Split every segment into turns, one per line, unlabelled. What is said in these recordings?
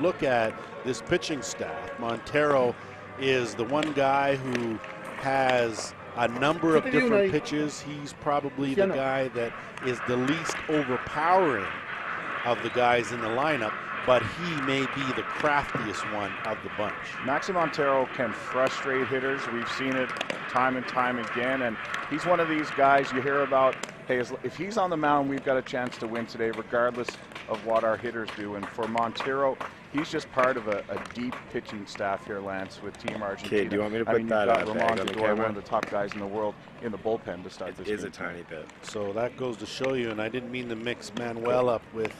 Look at this pitching staff. Montero is the one guy who has a number of different pitches. He's probably the guy that is the least overpowering of the guys in the lineup, but he may be the craftiest one of the bunch.
Maxi Montero can frustrate hitters. We've seen it time and time again, and he's one of these guys you hear about, hey, if he's on the mound, we've got a chance to win today, regardless of what our hitters do. And for Montero, he's just part of a deep pitching staff here, Lance, with Team Argentina.
Okay, do you want me to put that
on the camera? One of the top guys in the world in the bullpen to start this game.
It is a tiny bit.
So that goes to show you, and I didn't mean to mix Manuel up with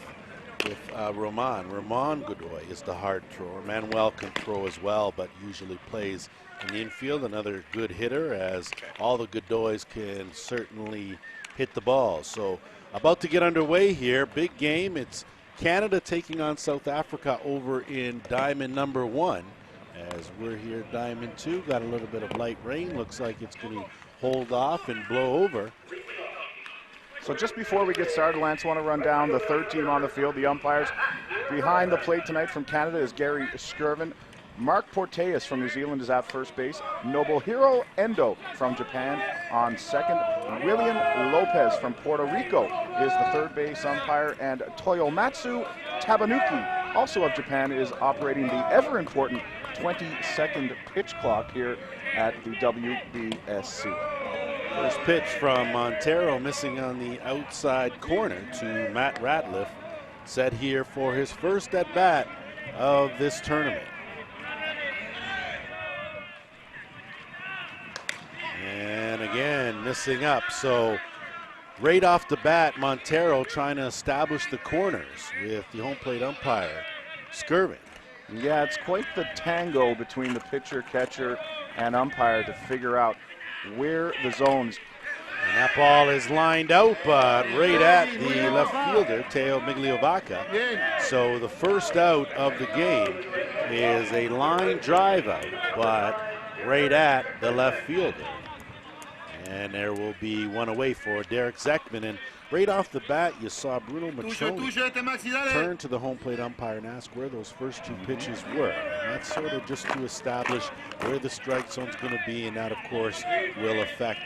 Roman. Roman Godoy is the hard thrower. Manuel can throw as well, but usually plays in the infield. Another good hitter, as all the Godoys can certainly hit the ball. So about to get underway here. Big game. It's Canada taking on South Africa over in diamond number 1. As we're here, diamond 2. Got a little bit of light rain. Looks like it's going to hold off and blow over.
So just before we get started, Lance, I want to run down the third team on the field, the umpires. Behind the plate tonight from Canada is Gary Skirvin. Mark Porteus from New Zealand is at first base. Nobuhiro Endo from Japan on second. William Lopez from Puerto Rico is the third base umpire. And Toyomatsu Tabanuki, also of Japan, is operating the ever-important 20-second pitch clock here at the WBSC.
First pitch from Montero, missing on the outside corner to Matt Ratliff, set here for his first at-bat of this tournament. And again, missing up. So right off the bat, Montero trying to establish the corners with the home plate umpire, Skirvin.
Yeah, it's quite the tango between the pitcher, catcher, and umpire to figure out where the zones.
And that ball is lined out, but right at the left fielder, Teo Migliovaca. So the first out of the game is a line drive out, but right at the left fielder. And there will be one away for Derek Zekman. And right off the bat, you saw Bruno Matroni turn to the home plate umpire and ask where those first 2 pitches were. And that's sort of just to establish where the strike zone's going to be, and that, of course, will affect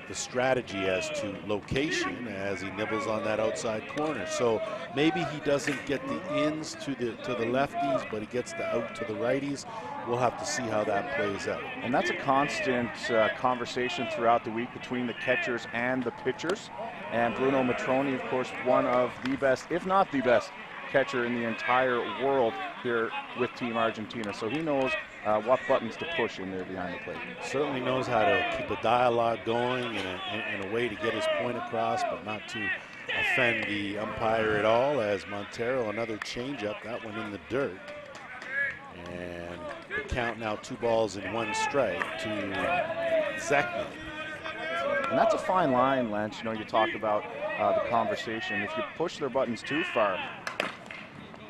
the strategy as to location as he nibbles on that outside corner. So maybe he doesn't get the ins to the lefties, but he gets the out to the righties. We'll have to see how that plays out.
And that's a constant conversation throughout the week between the catchers and the pitchers. And Bruno Matroni, of course, one of the best, if not the best, catcher in the entire world here with Team Argentina. So he knows what buttons to push in there behind the plate.
Certainly knows how to keep a dialogue going in a way to get his point across, but not to offend the umpire at all. As Montero, another changeup, that one in the dirt. And the count now 2 balls and 1 strike to Zekman.
And that's a fine line, Lance. You know, you talk about the conversation. If you push their buttons too far.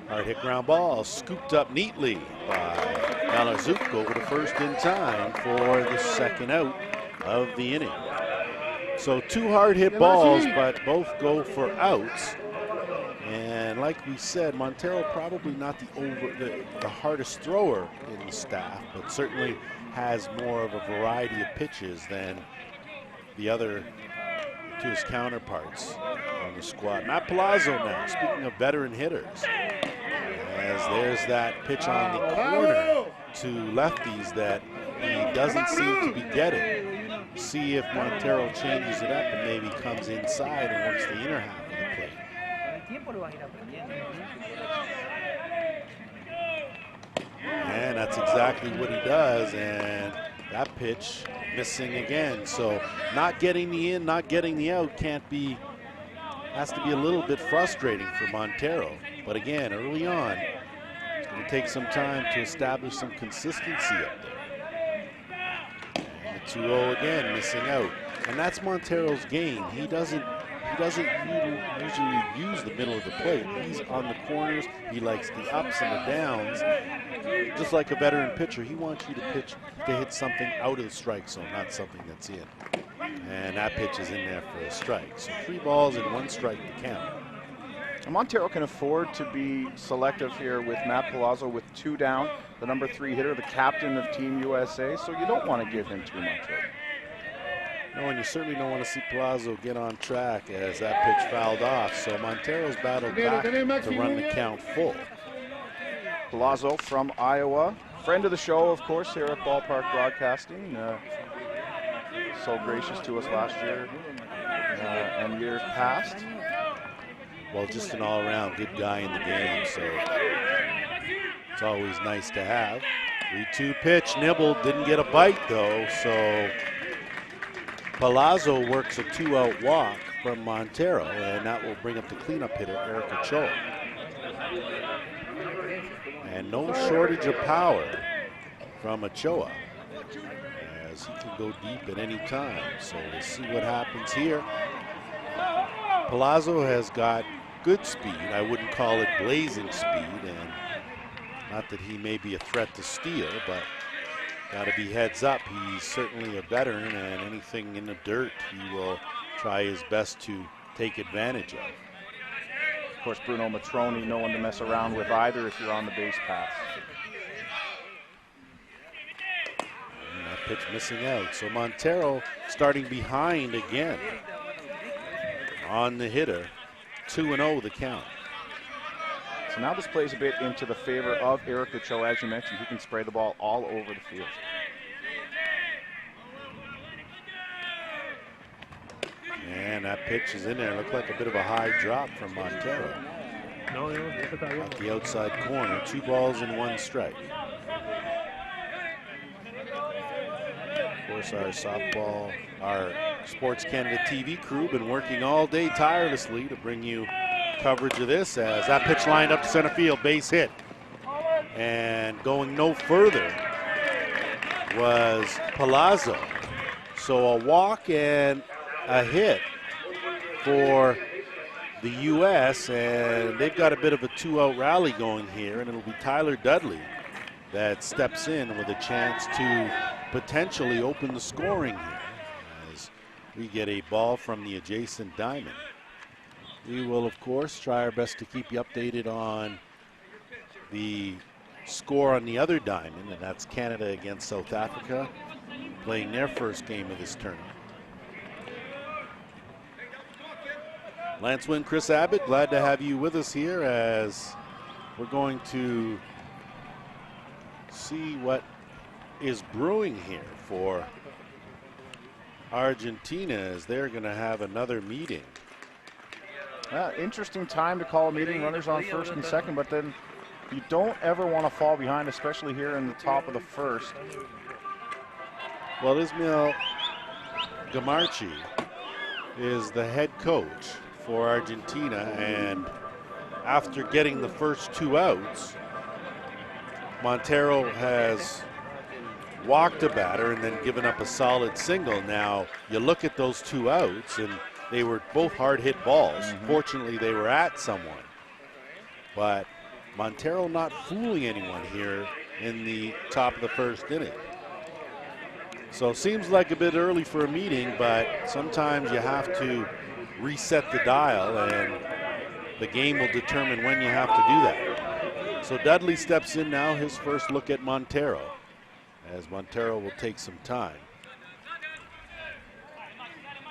Hard hit ground ball, scooped up neatly by Malazuk over to first in time for the second out of the inning. So 2 hard hit balls, but both go for outs. And like we said, Montero probably not the hardest thrower in the staff, but certainly has more of a variety of pitches than the other to his counterparts on the squad. Matt Palazzo now, speaking of veteran hitters, as there's that pitch on the corner to lefties that he doesn't seem to be getting. See if Montero changes it up and maybe comes inside and works the inner half of the plate. And that's exactly what he does, and that pitch missing again. So not getting the in, not getting the out has to be a little bit frustrating for Montero. But again, early on, it's going to take some time to establish some consistency up there. And the 2-0 again, missing out. And that's Montero's game. He doesn't usually use the middle of the plate. He's on the corners. He likes the ups and the downs. Just like a veteran pitcher, he wants you to hit something out of the strike zone, not something that's in. And that pitch is in there for a strike. So 3 balls and 1 strike to count.
Montero can afford to be selective here with Matt Palazzo with 2 down, the number 3 hitter, the captain of Team USA, so you don't want to give him too much.
No, and you certainly don't want to see Palazzo get on track as that pitch fouled off. So Montero's battled back to run the count full.
Palazzo from Iowa, friend of the show, of course, here at Ballpark Broadcasting. So gracious to us last year and years past.
Well, just an all-around good guy in the game, so it's always nice to have. 3-2 pitch, nibbled, didn't get a bite though, so Palazzo works a 2-out walk from Montero, and that will bring up the cleanup hitter, Eric Ochoa. And no shortage of power from Ochoa, as he can go deep at any time. So we'll see what happens here. Palazzo has got good speed. I wouldn't call it blazing speed, and not that he may be a threat to steal, but got to be heads up. He's certainly a veteran, and anything in the dirt he will try his best to take advantage of.
Of course, Bruno Matroni, no one to mess around with either if you're on the base pass.
And that pitch missing out. So Montero starting behind again on the hitter. 2-0 the count.
So now this plays a bit into the favor of Eric Ochoa. As you mentioned, he can spray the ball all over the field.
And that pitch is in there. Looked like a bit of a high drop from Montero. At the outside corner, 2 balls and 1 strike. Of course, our Sports Canada TV crew been working all day tirelessly to bring you coverage of this, as that pitch lined up to center field, base hit. And going no further was Palazzo. So a walk and a hit for the U.S., and they've got a bit of a 2-out rally going here, and it'll be Tyler Dudley that steps in with a chance to potentially open the scoring here as we get a ball from the adjacent diamond. We will, of course, try our best to keep you updated on the score on the other diamond, and that's Canada against South Africa, playing their first game of this tournament. Lance Wynn, Chris Abbott, glad to have you with us here as we're going to see what is brewing here for Argentina, as they're going to have another meeting.
Interesting time to call a meeting, runners on first and second, but then you don't ever want to fall behind, especially here in the top of the first.
Well, Ismael Gamarchi is the head coach for Argentina, and after getting the first 2 outs, Montero has walked a batter and then given up a solid single. Now, you look at those 2 outs, and they were both hard hit balls. Fortunately, they were at someone. But Montero not fooling anyone here in the top of the first inning. So seems like a bit early for a meeting, but sometimes you have to reset the dial, and the game will determine when you have to do that. So Dudley steps in now, his first look at Montero, as Montero will take some time.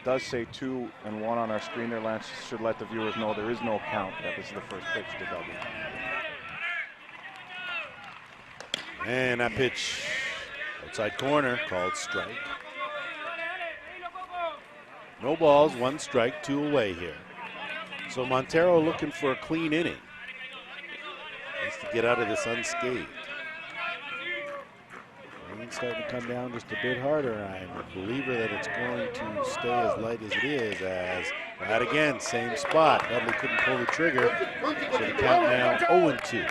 Does say 2-1 on our screen there, Lance. Should let the viewers know there is no count. That was the first pitch to Dudley.
And that pitch outside corner, called strike. No balls, 1 strike, 2 away here. So Montero looking for a clean inning. Needs to get out of this unscathed. Rain's starting to come down just a bit harder. I'm a believer that it's going to stay as light as it is, as that again, same spot. Dudley couldn't pull the trigger, so the count now 0-2.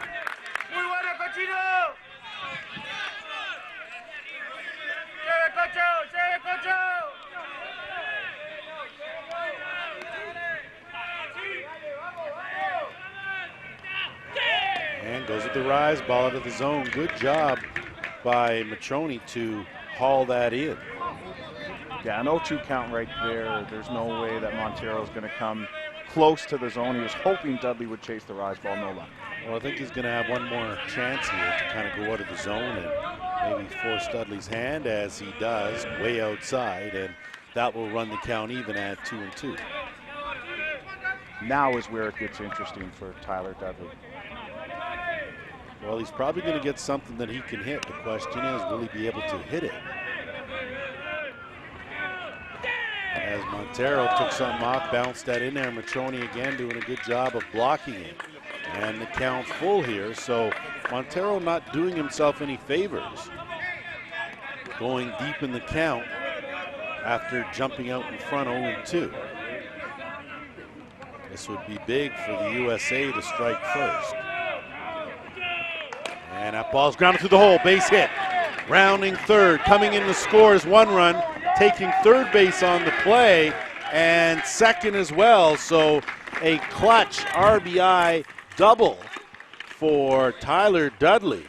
And goes with the rise, ball out of the zone. Good job by Matroni to haul that in.
Yeah, an 0-2 count right there. There's no way that Montero is going to come close to the zone. He was hoping Dudley would chase the rise ball, no luck.
Well, I think he's going to have one more chance here to kind of go out of the zone and maybe force Dudley's hand, as he does, way outside, and that will run the count even at 2-2.
Now is where it gets interesting for Tyler Dudley.
Well, he's probably going to get something that he can hit. The question is, will he be able to hit it? As Montero took something off, bounced that in there. Matroni again doing a good job of blocking it. And the count full here, so Montero not doing himself any favors. Going deep in the count after jumping out in front 0-2. This would be big for the USA to strike first. And that ball's grounded through the hole, base hit. Rounding third, coming in to score is 1 run, taking third base on the play, and second as well. So a clutch RBI double for Tyler Dudley.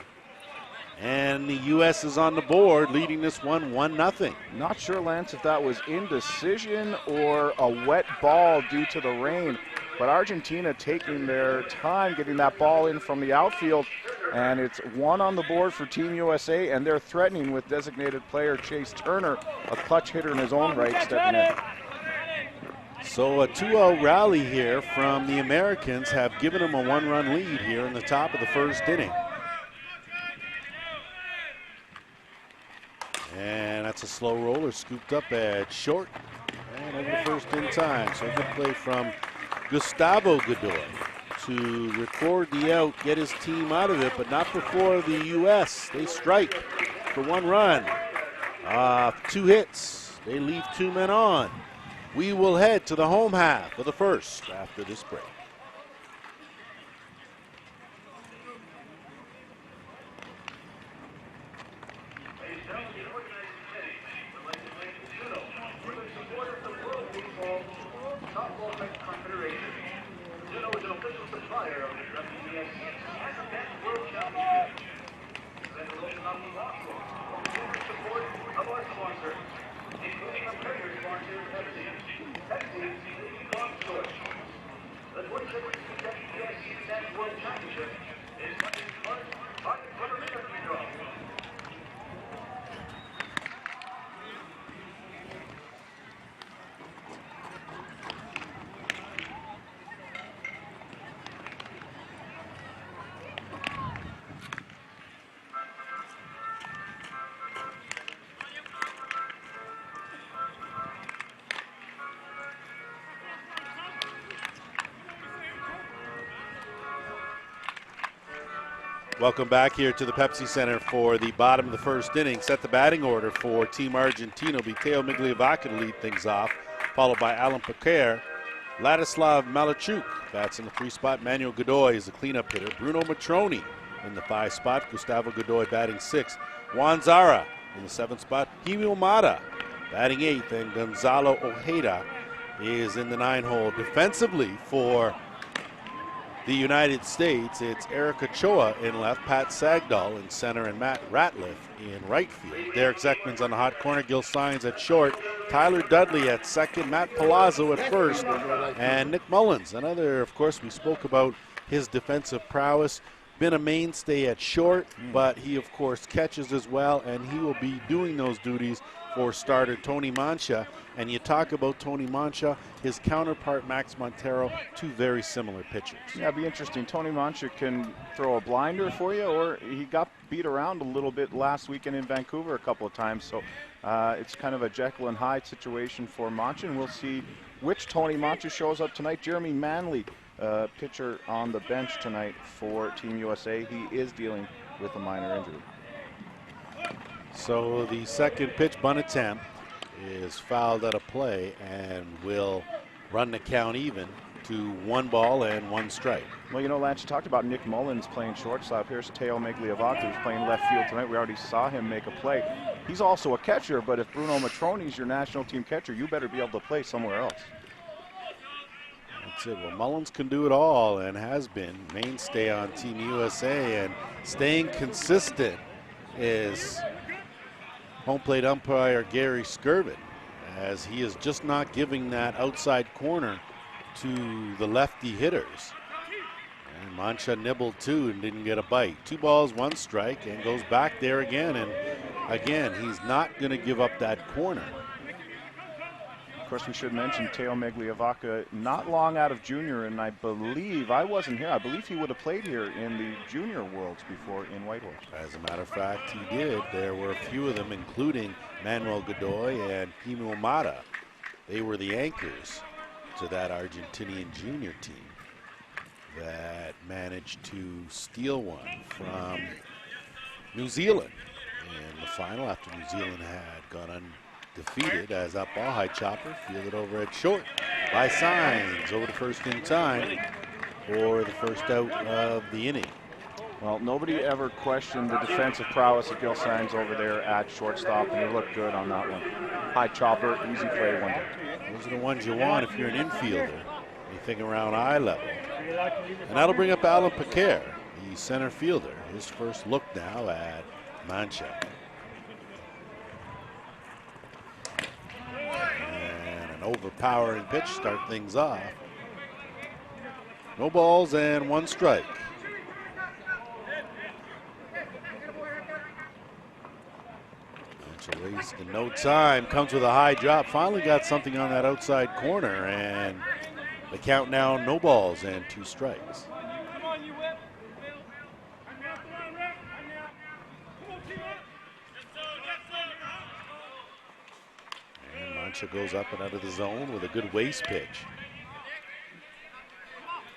And the U.S. is on the board, leading this one 1-0.
Not sure, Lance, if that was indecision or a wet ball due to the rain, but Argentina taking their time getting that ball in from the outfield, and it's 1 on the board for Team USA, and they're threatening with designated player Chase Turner, a clutch hitter in his own right, stepping in.
So a 2-0 rally here from the Americans have given them a 1-run lead here in the top of the first inning. And that's a slow roller, scooped up at short and over the first in time. So a good play from Gustavo Godoy to record the out, get his team out of it, but not before the U.S. They strike for 1 run. 2 hits. They leave 2 men on. We will head to the home half of the first after this break. Welcome back here to the Pepsi Center for the bottom of the first inning. Set the batting order for Team Argentina. Teo Migliavaca to lead things off, followed by Alan Paquer. Ladislav Malachuk bats in the 3 spot. Manuel Godoy is the cleanup hitter. Bruno Matroni in the 5 spot. Gustavo Godoy batting 6th. Juan Zara in the 7th spot. Himi Omada batting 8th. And Gonzalo Ojeda is in the 9 hole. Defensively for the United States, it's Eric Ochoa in left, Pat Sagdahl in center, and Matt Ratliff in right field. Derek Zekman's on the hot corner, Gil Sines at short, Tyler Dudley at second, Matt Palazzo at first, and Nick Mullins, another, of course, we spoke about his defensive prowess. Been a mainstay at short, but he, of course, catches as well, and he will be doing those duties for starter Tony Mancha. And you talk about Tony Mancha, his counterpart Max Montero, 2 very similar pitchers.
Yeah, it'd be interesting. Tony Mancha can throw a blinder for you, or he got beat around a little bit last weekend in Vancouver a couple of times. So it's kind of a Jekyll and Hyde situation for Mancha, and we'll see which Tony Mancha shows up tonight. Jeremy Manley, pitcher on the bench tonight for Team USA. He is dealing with a minor injury.
So the second pitch bunt attempt is fouled out of play and will run the count even to 1 ball and 1 strike.
Well, you know, Lance, you talked about Nick Mullins playing shortstop. Here's Teo Migliavaca, who's playing left field tonight. We already saw him make a play. He's also a catcher, but if Bruno Matroni's your national team catcher, you better be able to play somewhere else.
That's it. Well, Mullins can do it all and has been mainstay on Team USA, and staying consistent is home plate umpire Gary Skirvin, as he is just not giving that outside corner to the lefty hitters. And Mancha nibbled too and didn't get a bite. 2 balls, 1 strike, and goes back there again. And again, he's not going to give up that corner.
Of course, we should mention Teo Megliavaca not long out of junior, and I believe, I wasn't here, I believe he would have played here in the junior worlds before in Whitehorse.
As a matter of fact, he did. There were a few of them, including Manuel Godoy and Pino Mata. They were the anchors to that Argentinian junior team that managed to steal one from New Zealand in the final after New Zealand had gone undefeated, as that ball high chopper fielded over at short by Signs over to first in time for the first out of the inning.
Well, nobody ever questioned the defensive prowess of Gil Signs over there at shortstop, and he looked good on that one. High chopper, easy play one.
Those are the ones you want if you're an infielder. Anything around eye level. And that'll bring up Alan Paquer, the center fielder. His first look now at Mancha. And an overpowering pitch start things off. No balls and 1 strike. Mancha wasting no time. Comes with a high drop. Finally got something on that outside corner, and the count now, no balls and 2 strikes. And Mancha goes up and out of the zone with a good waist pitch.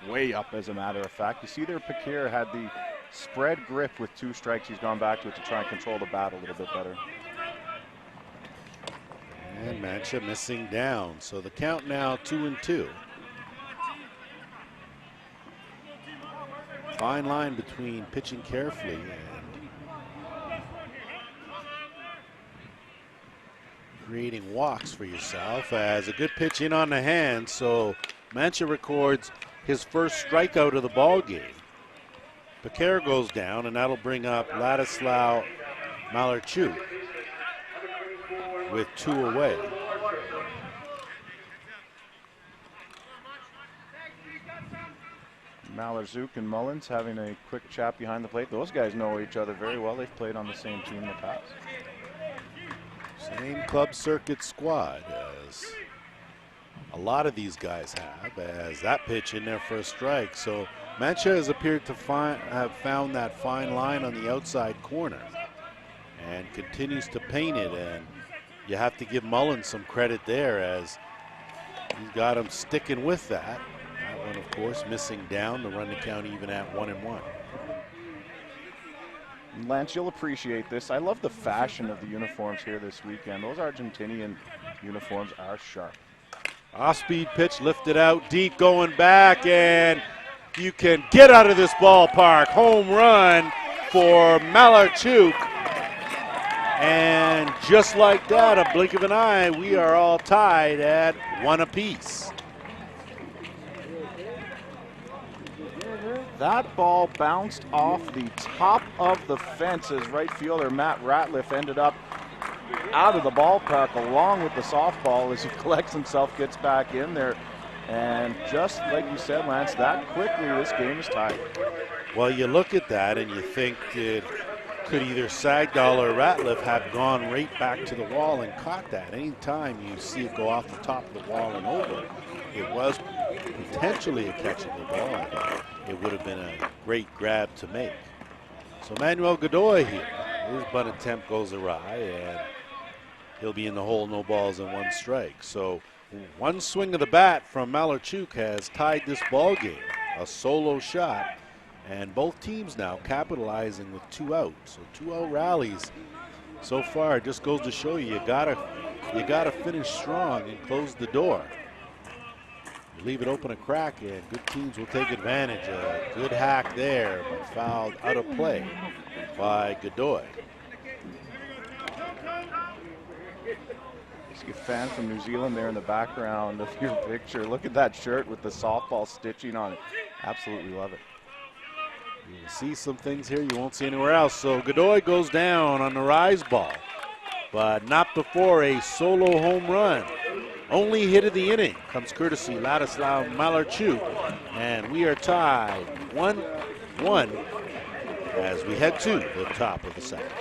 Way up, as a matter of fact. You see there, Paquer had the spread grip with 2 strikes. He's gone back to it to try and control the bat a little bit better.
And Mancha missing down. So the count now 2-2. Fine line between pitching carefully and creating walks for yourself, as a good pitch in on the hand. So Mancha records his first strikeout of the ball game. Paquer goes down, and that'll bring up Ladislao Malarchuk with 2 away.
Malarchuk and Mullins having a quick chat behind the plate. Those guys know each other very well. They've played on the same team in the past.
Same club circuit squad as a lot of these guys have, as that pitch in there for a strike. So Mancha has appeared to have found that fine line on the outside corner and continues to paint it, and you have to give Mullins some credit there, as he's got him sticking with that. That one, of course, missing down to run the count even at 1-1.
Lance, you'll appreciate this. I love the fashion of the uniforms here this weekend. Those Argentinian uniforms are sharp.
Off-speed pitch lifted out deep, going back, and you can get out of this ballpark. Home run for Malarchuk. And just like that, a blink of an eye, we are all tied at 1 apiece.
That ball bounced off the top of the fence as right fielder Matt Ratliff ended up out of the ballpark along with the softball as he collects himself, gets back in there. And just like you said, Lance, that quickly this game is tied.
Well, you look at that and you think, could either Sagdahl or Ratliff have gone right back to the wall and caught that? Anytime you see it go off the top of the wall and over, it was potentially a catchable ball. It would have been a great grab to make. So Manuel Godoy here, his bunt attempt goes awry, and he'll be in the hole, no balls and 1 strike. So one swing of the bat from Malarchuk has tied this ball game. A solo shot, and both teams now capitalizing with 2 outs. So 2-0 rallies so far. It just goes to show you gotta finish strong and close the door. You leave it open a crack, and good teams will take advantage. A good hack there, but fouled out of play by Godoy.
See a fan from New Zealand there in the background of your picture. Look at that shirt with the softball stitching on it. Absolutely love it.
You'll see some things here you won't see anywhere else. So Godoy goes down on the rise ball, but not before a solo home run only hit of the inning comes courtesy Ladislav Malarchuk, and we are tied 1-1 as we head to the top of the second.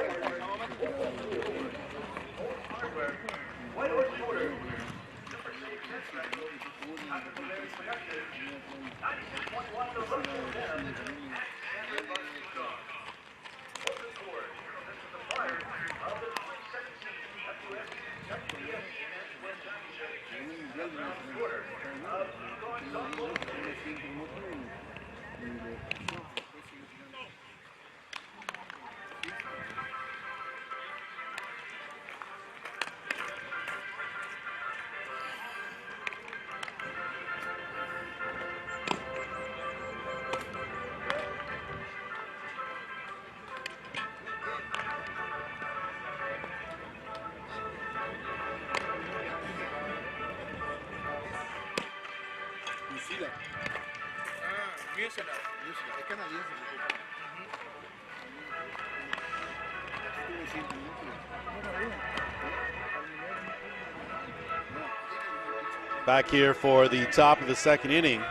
Back here for the top of the second inning,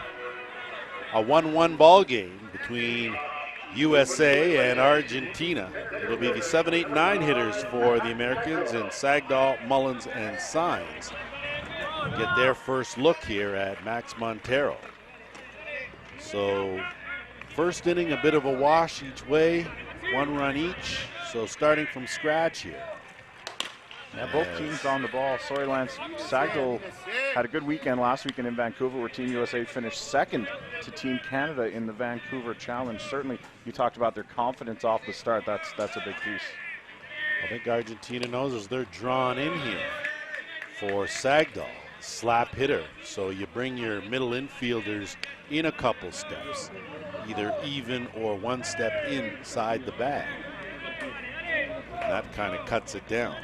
a 1-1 ball game between USA and Argentina. It'll be the 7, 8, 9 hitters for the Americans, and Sagdahl, Mullins, and Signs get their first look here at Max Montero. So first inning, a bit of a wash each way, 1 run each. So starting from scratch here.
Yeah, both teams on the ball. Sorry, Lance. Sagdahl had a good weekend last weekend in Vancouver, where Team USA finished second to Team Canada in the Vancouver Challenge. Certainly, you talked about their confidence off the start. That's a big piece.
I think Argentina knows as they're drawn in here for Sagdahl, slap hitter. So you bring your middle infielders in a couple steps, either even or 1 step inside the bag. And that kind of cuts it down.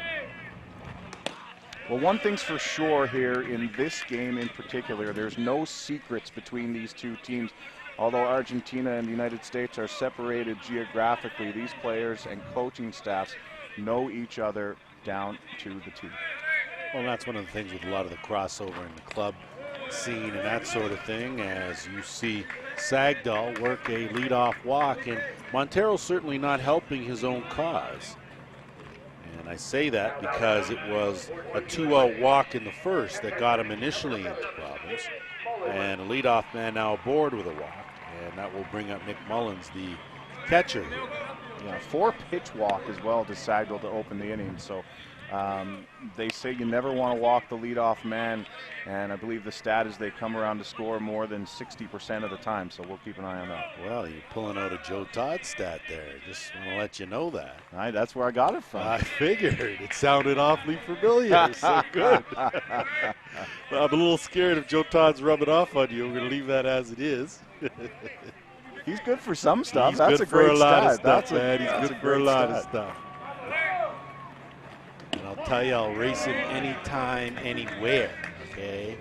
Well, one thing's for sure here in this game in particular, there's no secrets between these two teams. Although Argentina and the United States are separated geographically, these players and coaching staffs know each other down to the T.
Well, that's one of the things with a lot of the crossover in the club scene and that sort of thing, as you see Sagdahl work a leadoff walk, and Montero's certainly not helping his own cause. And I say that because it was a 2-out walk in the first that got him initially into problems, and a leadoff man now aboard with a walk, and that will bring up Nick Mullins, the catcher here.
Yeah, 4-pitch walk as well to Sagdahl to open the inning. So they say you never want to walk the leadoff man, and I believe the stat is they come around to score more than 60% of the time, so we'll keep an eye on that.
Well, you're pulling out a Joe Todd stat there. Just want to let you know that.
All right, that's where I got it from.
I figured. It sounded awfully familiar, so good. Well, I'm a little scared if Joe Todd's rubbing off on you. We're going to leave that as it is.
He's good for some stuff.
He's
that's
good
a great
for a lot
stat.
of stuff,
that's
man. He's good for a lot of
stat.
stuff. And I'll tell you, I'll race him anytime, anywhere, okay?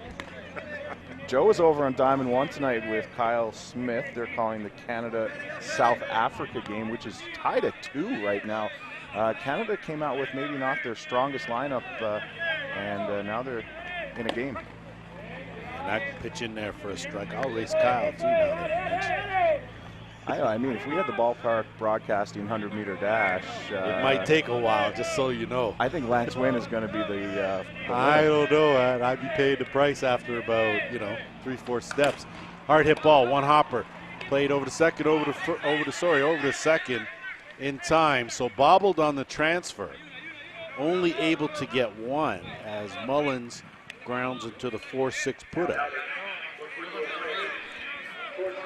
Joe is over on Diamond 1 tonight with Kyle Smith. They're calling the Canada-South Africa game, which is tied at 2 right now. Canada came out with maybe not their strongest lineup, and now they're in a game.
And I can pitch in there for a strike. I'll race Kyle, too, now that you mention it.
I mean, if we had the ballpark broadcasting 100-meter dash.
It might take a while, just so you know.
I think Lance Wynn is going to be the
I don't know. I'd be paying the price after about, 3-4 steps. Hard hit ball, 1 hopper. Played over to second, over to second in time. So bobbled on the transfer. Only able to get 1 as Mullins grounds into the 4-6 putout.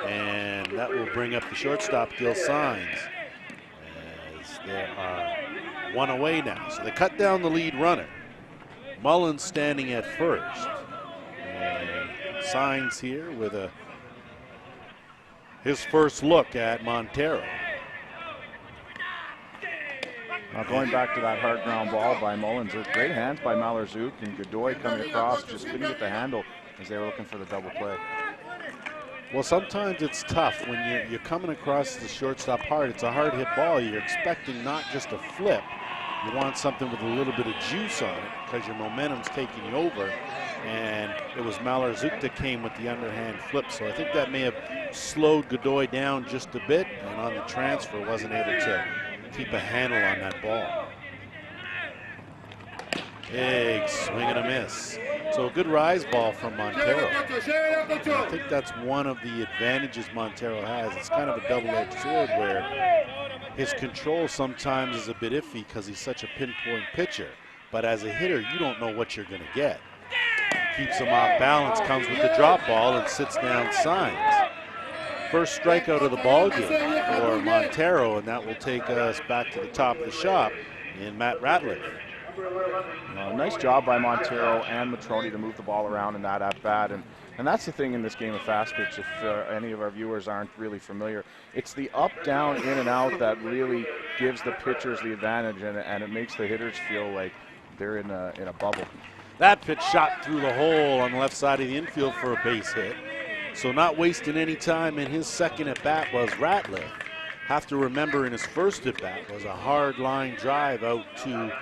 And that will bring up the shortstop, Gil Signs, as there are 1 away now. So they cut down the lead runner. Mullins standing at first. And Signs here with his first look at Montero.
Now going back to that hard ground ball by Mullins, great hands by Malarchuk, and Godoy coming across, just couldn't get the handle as they were looking for the double play.
Well, sometimes it's tough when you're coming across the shortstop hard. It's a hard hit ball. You're expecting not just a flip, You want something with a little bit of juice on it because your momentum's taking you over. And it was Malazuk that came with the underhand flip. So I think that may have slowed Godoy down just a bit, and on the transfer wasn't able to keep a handle on that ball. Big swing and a miss. So a good rise ball from Montero. And I think that's one of the advantages Montero has. It's kind of a double-edged sword where his control sometimes is a bit iffy because he's such a pinpoint pitcher. But as a hitter, you don't know what you're going to get. Keeps him off balance, comes with the drop ball, and sits down signs. First strikeout of the ball game for Montero, and that will take us back to the top of the shop in Matt Ratliff.
Nice job by Montero and Matrone to move the ball around in that at-bat. And that's the thing in this game of fast pitch, if any of our viewers aren't really familiar. It's the up, down, in, and out that really gives the pitchers the advantage, and it makes the hitters feel like they're in a bubble.
That pitch shot through the hole on the left side of the infield for a base hit. So not wasting any time in his second at-bat was Ratliff. Have to remember in his first at-bat was a hard line drive out to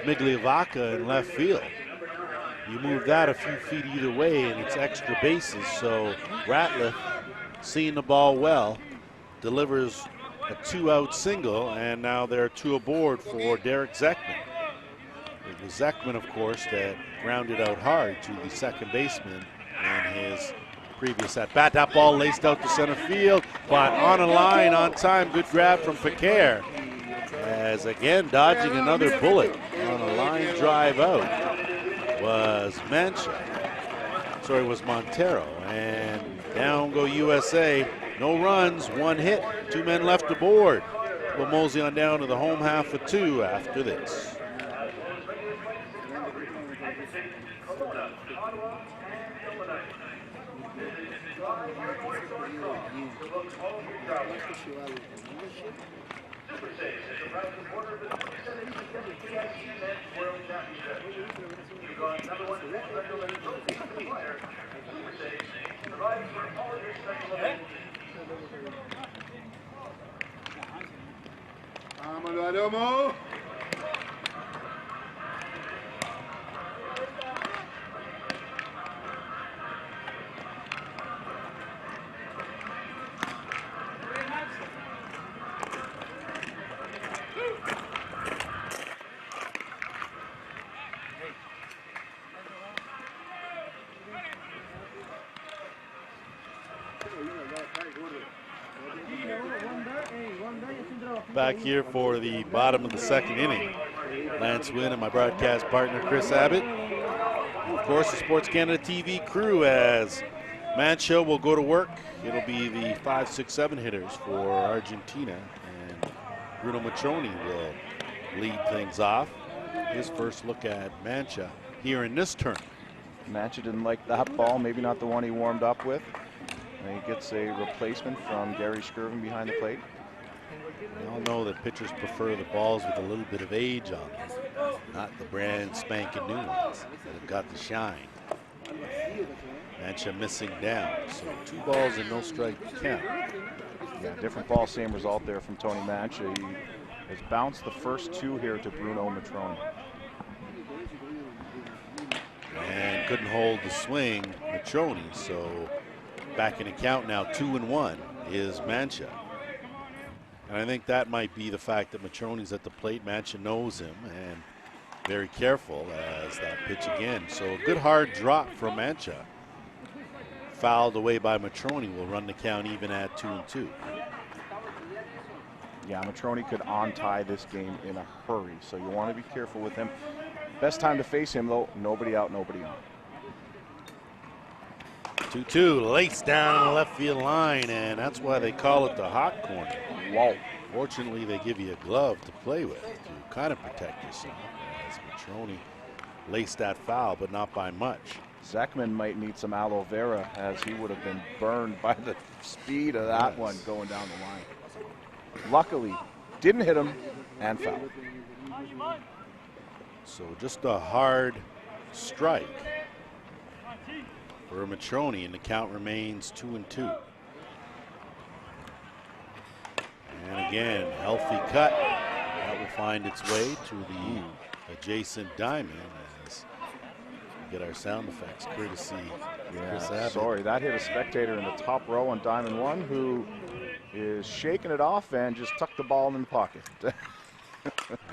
Migliavaca in left field. You move that a few feet either way and it's extra bases. So Ratliff, seeing the ball well, delivers a 2-out single, and now there are 2 aboard for Derek Zekman. It was Zekman, of course, that grounded out hard to the second baseman in his previous at-bat. That ball laced out to center field, but on a line, on time, good grab from Piquer. As again, dodging another bullet on a line drive out was Montero. And down go USA. No runs, 1 hit, 2 men left aboard. We'll mosey on down to the home half of 2 after this. Back here for the bottom of the second inning. Lance Wynn and my broadcast partner Chris Abbott. And of course, the Sports Canada TV crew as Mancho will go to work. It'll be the 5, 6, 7 hitters for Argentina, and Bruno Matrone will lead things off. His first look at Mancha here in this turn.
Mancha didn't like that ball, maybe not the one he warmed up with. And he gets a replacement from Gary Skirvin behind the plate.
We all know that pitchers prefer the balls with a little bit of age on them, not the brand spanking new ones that have got the shine. Mancha missing down, so 2 balls and no strike count.
Yeah, different ball, same result there from Tony Mancha. He has bounced the first 2 here to Bruno Matrone.
And couldn't hold the swing, Matrone, so back in the count now, 2-1 is Mancha. And I think that might be the fact that Matrone's at the plate. Mancha knows him and very careful as that pitch again. So a good hard drop from Mancha. Fouled away by Matrone will run the count even at 2-2.
Yeah, Matrone could on-tie this game in a hurry, so you want to be careful with him. Best time to face him, though, nobody out, nobody on.
2-2, laced down the left field line, and that's why they call it the hot corner.
Wow.
Fortunately, they give you a glove to play with to kind of protect yourself, as Matrone laced that foul, but not by much.
Zekman might need some aloe vera, as he would have been burned by the speed of that one going down the line. Luckily, didn't hit him and fouled.
So just a hard strike for Matrone, and the count remains 2-2. And again, healthy cut. That That will find its way to the adjacent diamond as we get our sound effects courtesy Chris Abbott.
Sorry, that hit a spectator in the top row on diamond 1 who is shaking it off and just tucked the ball in the pocket.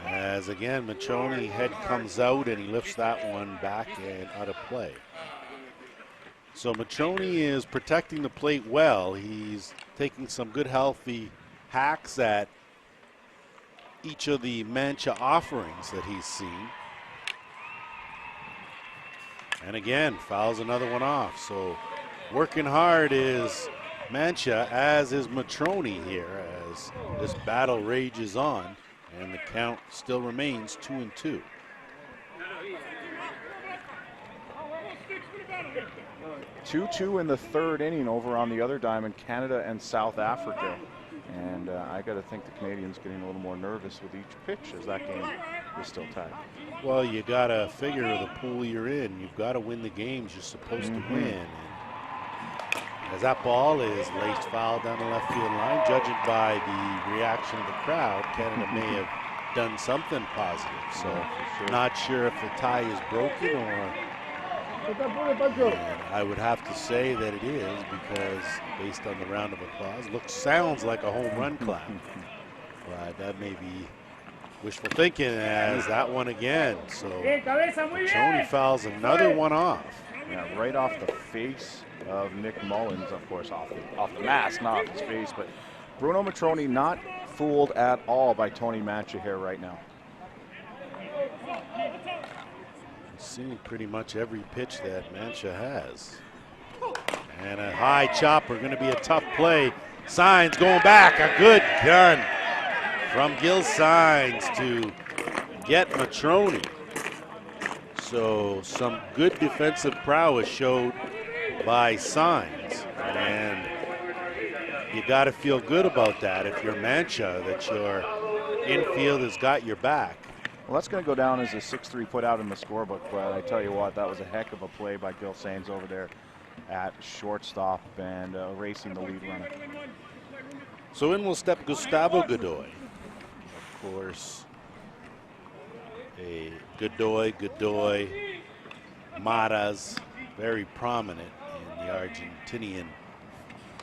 As again, Matrone head comes out and he lifts that one back and out of play. So Matrone is protecting the plate well. He's taking some good healthy hacks at each of the Mancha offerings that he's seen. And again, fouls another one off. So working hard is Mancha, as is Matrone here, as this battle rages on, and the count still remains 2-2.
Two in the third inning over on the other diamond, Canada and South Africa. And I got to think the Canadians getting a little more nervous with each pitch as that game is still tied.
Well, you got to figure the pool you're in. You've got to win the games you're supposed to win. And as that ball is laced foul down the left field line, judging by the reaction of the crowd, Canada may have done something positive. So not sure if the tie is broken or... And I would have to say that it is, because based on the round of applause, sounds like a home run clap. But that may be wishful thinking, as that one again. So Matrone fouls another one off.
Yeah, right off the face of Nick Mullins, of course, off the mask, not off his face. But Bruno Matrone not fooled at all by Tony Mancha here right now.
Seeing pretty much every pitch that Mancha has. And a high chopper, going to be a tough play. Signs going back, a good gun from Gil Signs to get Matrone. So some good defensive prowess showed by Signs. And you got to feel good about that if you're Mancha, that your infield has got your back.
Well, that's going to go down as a 6-3 put out in the scorebook, but I tell you what, that was a heck of a play by Gil Sains over there at shortstop and racing the lead runner.
So in will step Gustavo Godoy. Of course, a Godoy, Maras, very prominent in the Argentinian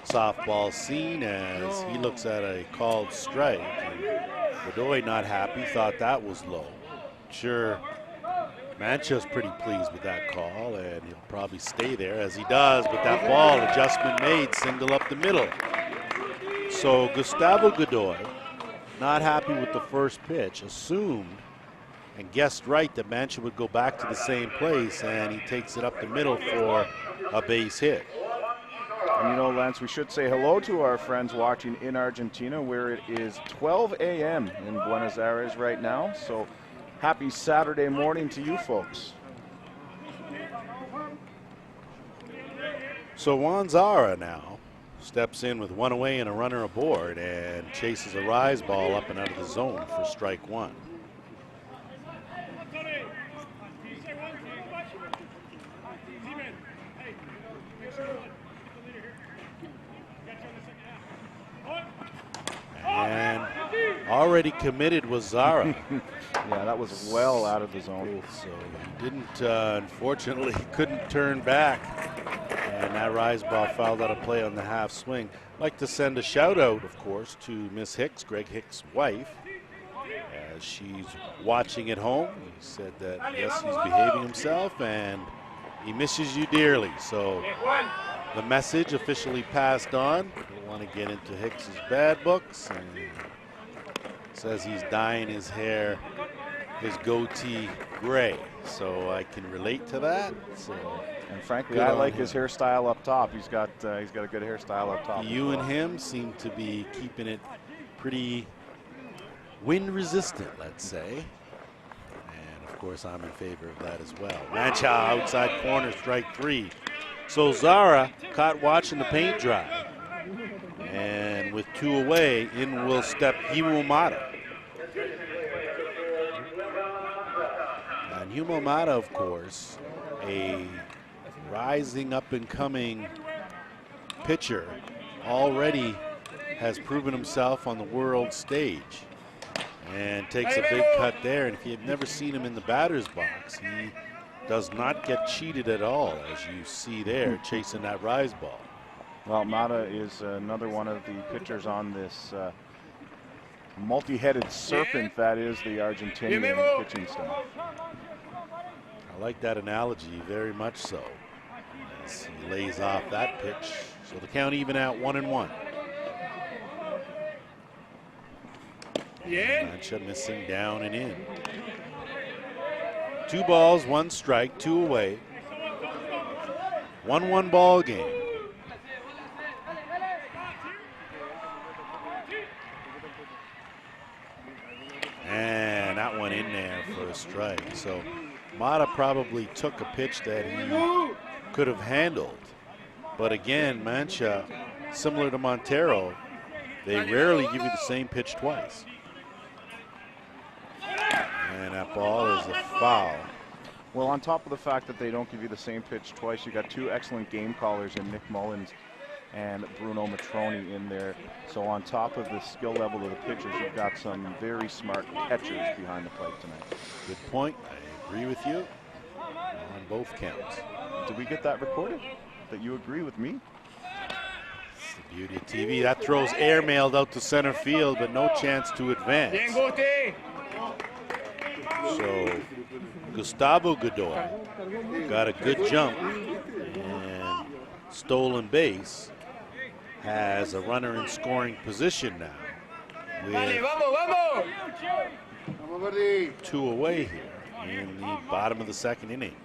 softball scene, as he looks at a called strike. And Godoy not happy, thought that was low. Sure, Mancha's pretty pleased with that call, and he'll probably stay there, as he does with that ball. Adjustment made, single up the middle. So Gustavo Godoy, not happy with the first pitch, assumed and guessed right that Mancha would go back to the same place, and he takes it up the middle for a base hit.
And you know, Lance, we should say hello to our friends watching in Argentina, where it is 12 a.m. in Buenos Aires right now. So happy Saturday morning to you folks.
So Juan Zara now steps in with one away and a runner aboard, and chases a rise ball up and out of the zone for strike one. And already committed was Zara.
Yeah, that was well out of the zone.
So he didn't, unfortunately, couldn't turn back. And that rise ball fouled out of play on the half swing. I'd like to send a shout out, of course, to Miss Hicks, Greg Hicks' wife, as she's watching at home. He said that, yes, he's behaving himself and he misses you dearly. So the message officially passed on. Don't want to get into Hicks's bad books, and says he's dyeing his hair, his goatee gray. So I can relate to that. So,
and frankly, I like his hairstyle up top. He's got a good hairstyle up top.
You and him seem to be keeping it pretty wind resistant, let's say. And of course, I'm in favor of that as well. Mancha outside corner, strike three. So Zara caught watching the paint dry. And with two away, in will step Humomata. And Humomata, of course, a rising up and coming pitcher, already has proven himself on the world stage. and takes a big cut there. And if you've never seen him in the batter's box, he does not get cheated at all, as you see there, chasing that rise ball.
Well, Mata is another one of the pitchers on this multi-headed serpent that is the Argentinian pitching staff.
I like that analogy very much so, as he lays off that pitch. So the count even out 1-1. Mancha missing down and in. 2 balls, 1 strike, 2 away. 1-1 ball game. And that one in there for a strike. So Mata probably took a pitch that he could have handled. But again, Mancha, similar to Montero, they rarely give you the same pitch twice. And that ball is a foul.
Well, on top of the fact that they don't give you the same pitch twice, you got 2 excellent game callers in Nick Mullins and Bruno Matroni in there. So on top of the skill level of the pitchers, you've got some very smart catchers behind the plate tonight.
Good point. I agree with you on both counts.
Did we get that recorded? That you agree with me?
It's the beauty of TV. That throws airmailed out to center field, but no chance to advance. So Gustavo Godoy got a good jump, and stolen base has a runner in scoring position now with 2 away here in the bottom of the 2nd inning.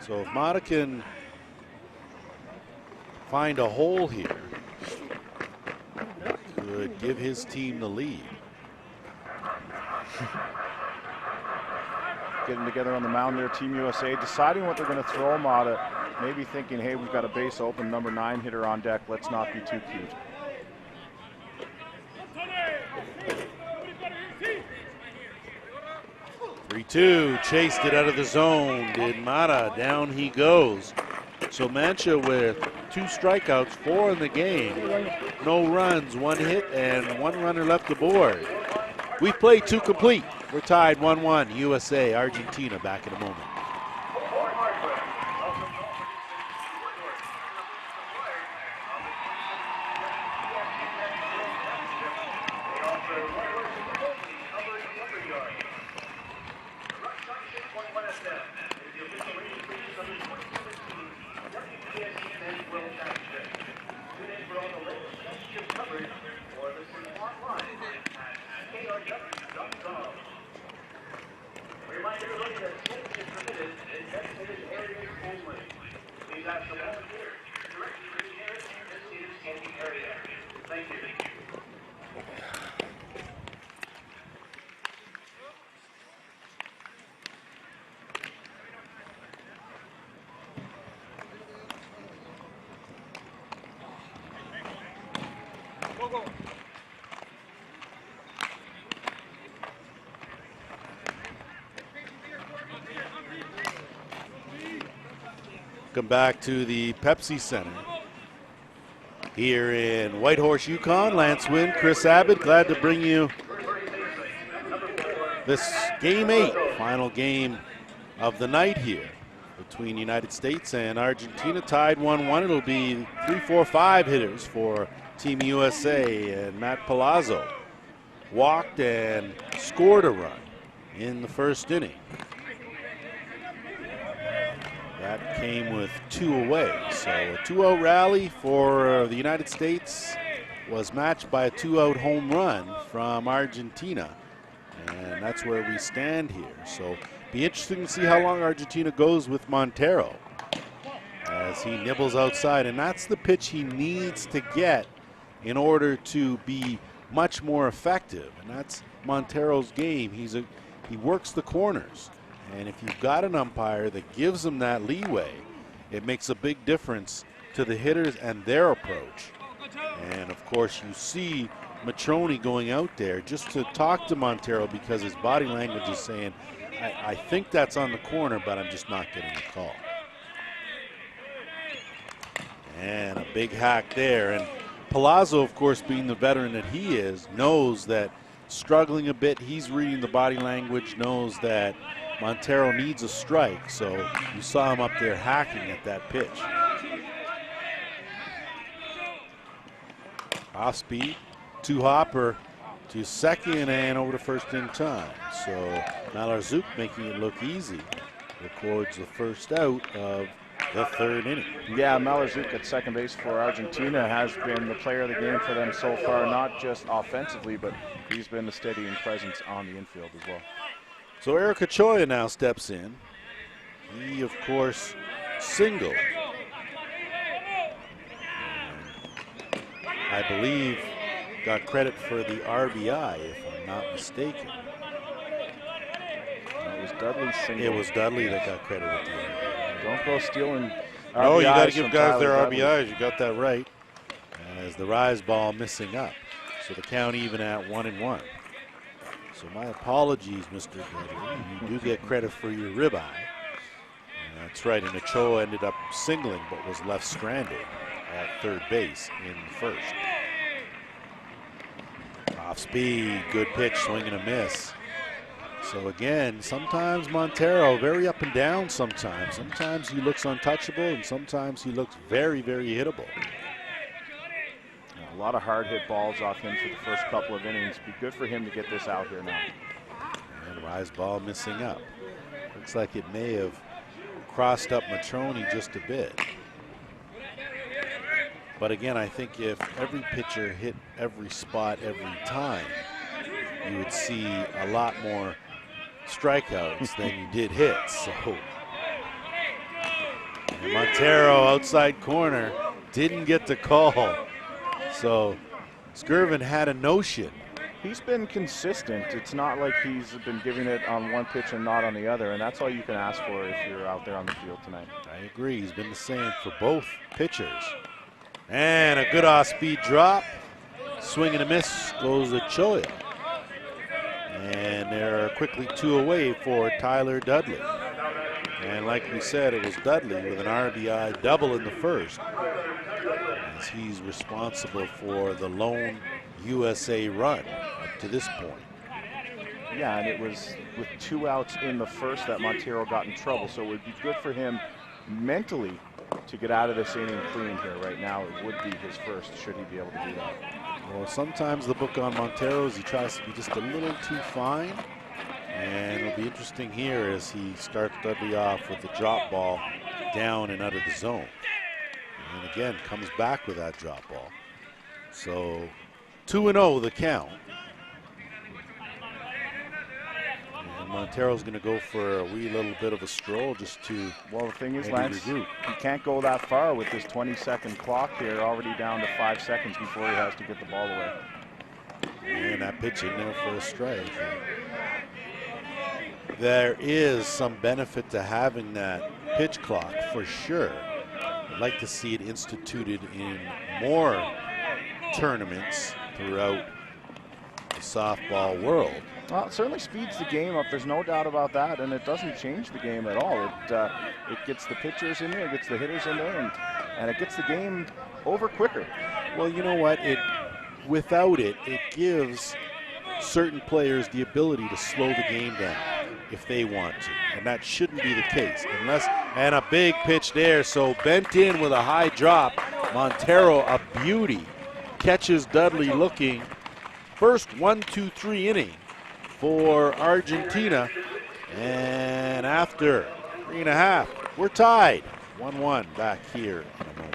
So if Mata can find a hole here, could give his team the lead.
Getting together on the mound there, Team USA, deciding what they're going to throw Mata, maybe thinking, hey, we've got a base open, number 9 hitter on deck, let's not be too cute.
Three-two, chased it out of the zone, did Mata, down he goes. So Mancha with 2 strikeouts, 4 in the game, no runs, 1 hit, and 1 runner left aboard. We've played 2 complete. We're tied 1-1, USA, Argentina, back in a moment. Come back to the Pepsi Center here in Whitehorse, Yukon. Lance Wynn, Chris Abbott, glad to bring you this Game 8, final game of the night here between the United States and Argentina. Tied 1-1. It'll be 3-4-5 hitters for Team USA, and Matt Palazzo walked and scored a run in the 1st inning. That came with 2 away. So a 2-out rally for the United States was matched by a 2-out home run from Argentina. And that's where we stand here. So be interesting to see how long Argentina goes with Montero as he nibbles outside. And that's the pitch he needs to get in order to be much more effective. And that's Montero's game. He works the corners. And if you've got an umpire that gives him that leeway, it makes a big difference to the hitters and their approach. And of course, you see Matroni going out there just to talk to Montero because his body language is saying, I think that's on the corner, but I'm just not getting the call. And a big hack there. And Palazzo, of course, being the veteran that he is, knows that struggling a bit. He's reading the body language, knows that Montero needs a strike, so you saw him up there hacking at that pitch. Off speed, two-hopper to second and over to first in time. So Malazuk making it look easy. Records the first out of the third inning.
Yeah, Malazuk at second base for Argentina has been the player of the game for them so far, not just offensively, but he's been a steadying presence on the infield as well.
So Eric Ochoa now steps in. He, of course, singled. I believe got credit for the RBI, if I'm not mistaken.
It was Dudley's single.
It was Dudley that got credit at the end.
Don't go stealing RBIs.
Oh, you got to give guys their
Dudley.
RBIs. You got that right. As the rise ball missing up. So the count even at 1-1. So my apologies, Mr. Dudley. You do get credit for your ribeye. That's right. And Ochoa ended up singling but was left stranded at third base in the first. Off speed, good pitch, swing and a miss. So again, sometimes Montero very up and down sometimes. Sometimes he looks untouchable and sometimes he looks very, very hittable.
A lot of hard hit balls off him for the first couple of innings. Be good for him to get this out here now.
And rise ball missing up. Looks like it may have crossed up Matroni just a bit. But again, I think if every pitcher hit every spot every time, you would see a lot more strikeouts than you did hits. So and Montero outside corner didn't get the call. So Skirvin had a notion.
He's been consistent. It's not like he's been giving it on one pitch and not on the other, and that's all you can ask for if you're out there on the field tonight.
I agree. He's been the same for both pitchers. And a good off-speed drop. Swing and a miss goes Ochoa. And they're quickly two away for Tyler Dudley. And like we said, it was Dudley with an RBI double in the first, as he's responsible for the lone USA run up to this point.
Yeah, and it was with 2 outs in the first that Montero got in trouble, so it would be good for him mentally to get out of this inning clean here right now. It would be his first, should he be able to do that.
Well, sometimes the book on Montero is he tries to be just a little too fine. And it'll be interesting here as he starts Dudley off with the drop ball down and out of the zone. And again, comes back with that drop ball. So 2-0 the count. And Montero's going to go for a wee little bit of a stroll just to,
well, the thing is,
maybe
Lance,
regroup.
he can't go that far with this 20-second clock here, already down to 5 seconds before he has to get the ball away.
And that pitch in there for a strike. There is some benefit to having that pitch clock for sure. I'd like to see it instituted in more tournaments throughout the softball world.
Well, it certainly speeds the game up. There's no doubt about that, and it doesn't change the game at all. It gets the pitchers in there, it gets the hitters in there, and it gets the game over quicker.
Well, you know what? Without it, it gives certain players the ability to slow the game down if they want to, and that shouldn't be the case and a big pitch there. So bent in with a high drop. Montero, a beauty, catches Dudley looking. First 1-2-3 inning for Argentina, and after 3.5, we're tied 1-1 back here in a moment.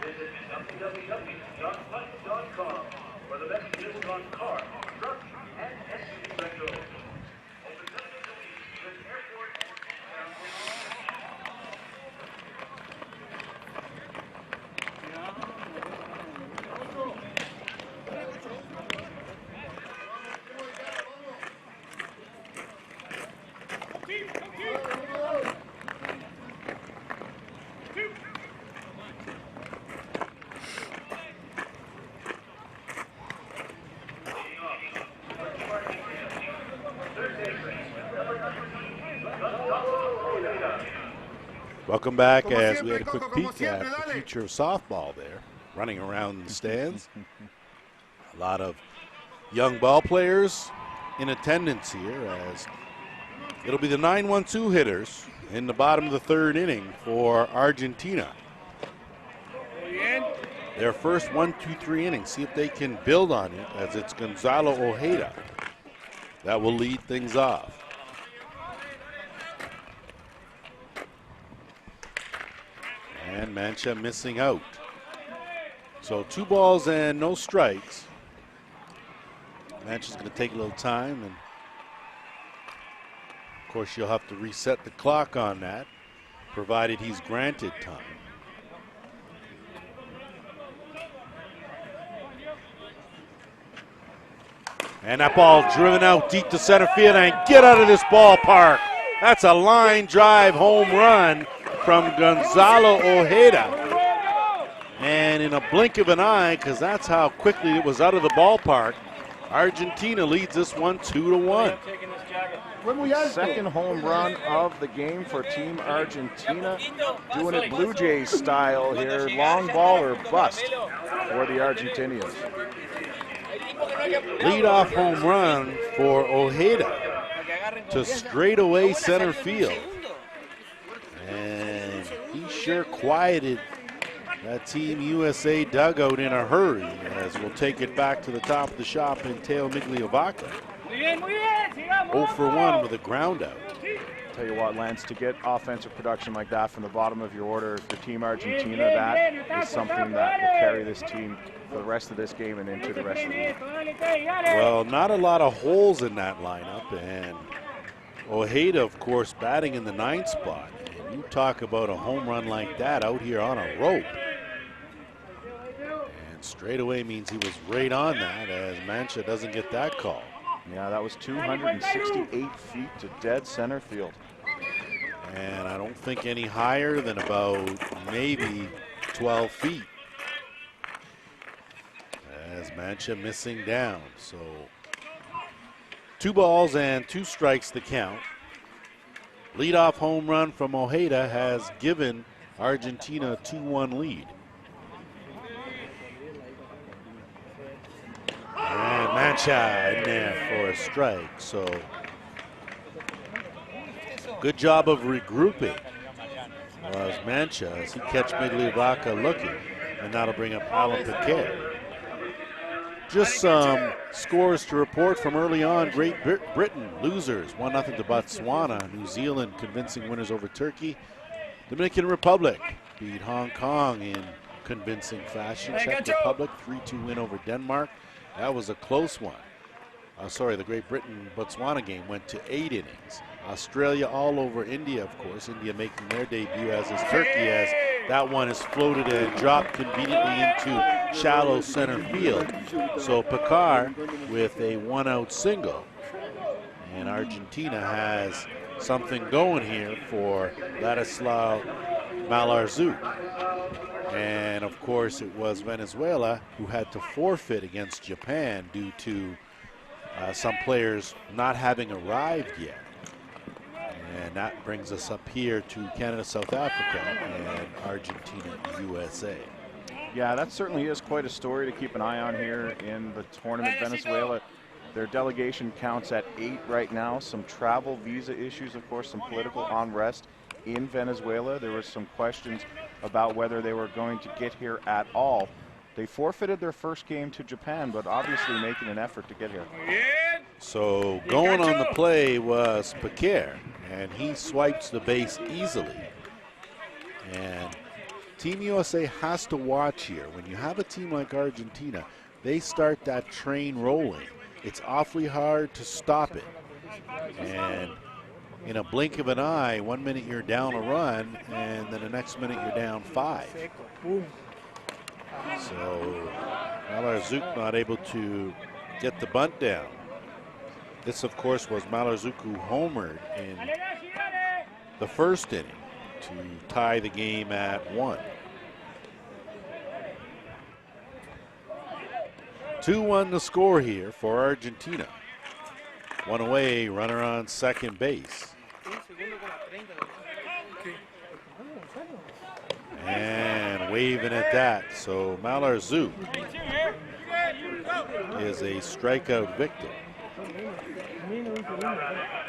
Visit www.button.com for the best deals on cars, trucks, and SUV rentals. Open 7 days a week with airport
Welcome back as we had a quick peek at the future of softball there, running around the stands. A lot of young ball players in attendance here as it'll be the 9-1-2 hitters in the bottom of the third inning for Argentina. Their first 1-2-3 inning. See if they can build on it as it's Gonzalo Ojeda that will lead things off. And Mancha missing out. So 2 balls and no strikes. Mancha's going to take a little time, and of course you'll have to reset the clock on that, provided he's granted time. And that ball driven out deep to center field, and get out of this ballpark. That's a line drive home run from Gonzalo Ojeda. And in a blink of an eye, because that's how quickly it was out of the ballpark, Argentina leads this one 2-1.
Second home run of the game for Team Argentina. Doing it Blue Jays style here. Long ball or bust for the Argentinians.
Leadoff home run for Ojeda to straightaway center field. And he sure quieted that Team USA dugout in a hurry, as we'll take it back to the top of the shop in Teo Migliovaca. 0 for 1 with a ground out.
Tell you what, Lance, to get offensive production like that from the bottom of your order for Team Argentina, that is something that will carry this team for the rest of this game and into the rest of the year.
Well, not a lot of holes in that lineup, and Ojeda, of course, batting in the 9th spot. And you talk about a home run like that out here on a rope. And straightaway means he was right on that, as Mancha doesn't get that call.
Yeah, that was 268 feet to dead center field.
And I don't think any higher than about maybe 12 feet. As Mancha missing down. So 2 balls and 2 strikes to count. Leadoff home run from Ojeda has given Argentina a 2-1 lead. And Mancha in there for a strike. So good job of regrouping was Mancha as he catch Migliovaca looking, and that'll bring up Alan Piquet. Just some scores to report from early on. Great Britain losers 1-0 to Botswana. New Zealand convincing winners over Turkey. Dominican Republic beat Hong Kong in convincing fashion. Czech Republic 3-2 win over Denmark. That was a close one. The Great Britain-Botswana game went to 8 innings. Australia all over India, of course. India making their debut, as is Turkey, as that one is floated and dropped conveniently into shallow center field. So Picard with a 1-out single. And Argentina has something going here for Ladislao Malarzouk. And of course it was Venezuela who had to forfeit against Japan due to some players not having arrived yet. And that brings us up here to Canada, South Africa, and Argentina, USA.
Yeah, that certainly is quite a story to keep an eye on here in the tournament. Venezuela, their delegation counts at 8 right now. Some travel visa issues, of course, some political unrest in Venezuela. There were some questions about whether they were going to get here at all. They forfeited their first game to Japan, but obviously making an effort to get here.
So going on the play was Piquer, and he swipes the base easily. And Team USA has to watch here. When you have a team like Argentina, they start that train rolling. It's awfully hard to stop it. And in a blink of an eye, 1 minute you're down a run, and then the next minute you're down 5. So Malarzouk not able to get the bunt down. This, of course, was Malarzouk who homered in the first inning to tie the game at 1. 2-1 the score here for Argentina. 1 away, runner on second base. And waving at that. So Malarzuk is a strikeout victim.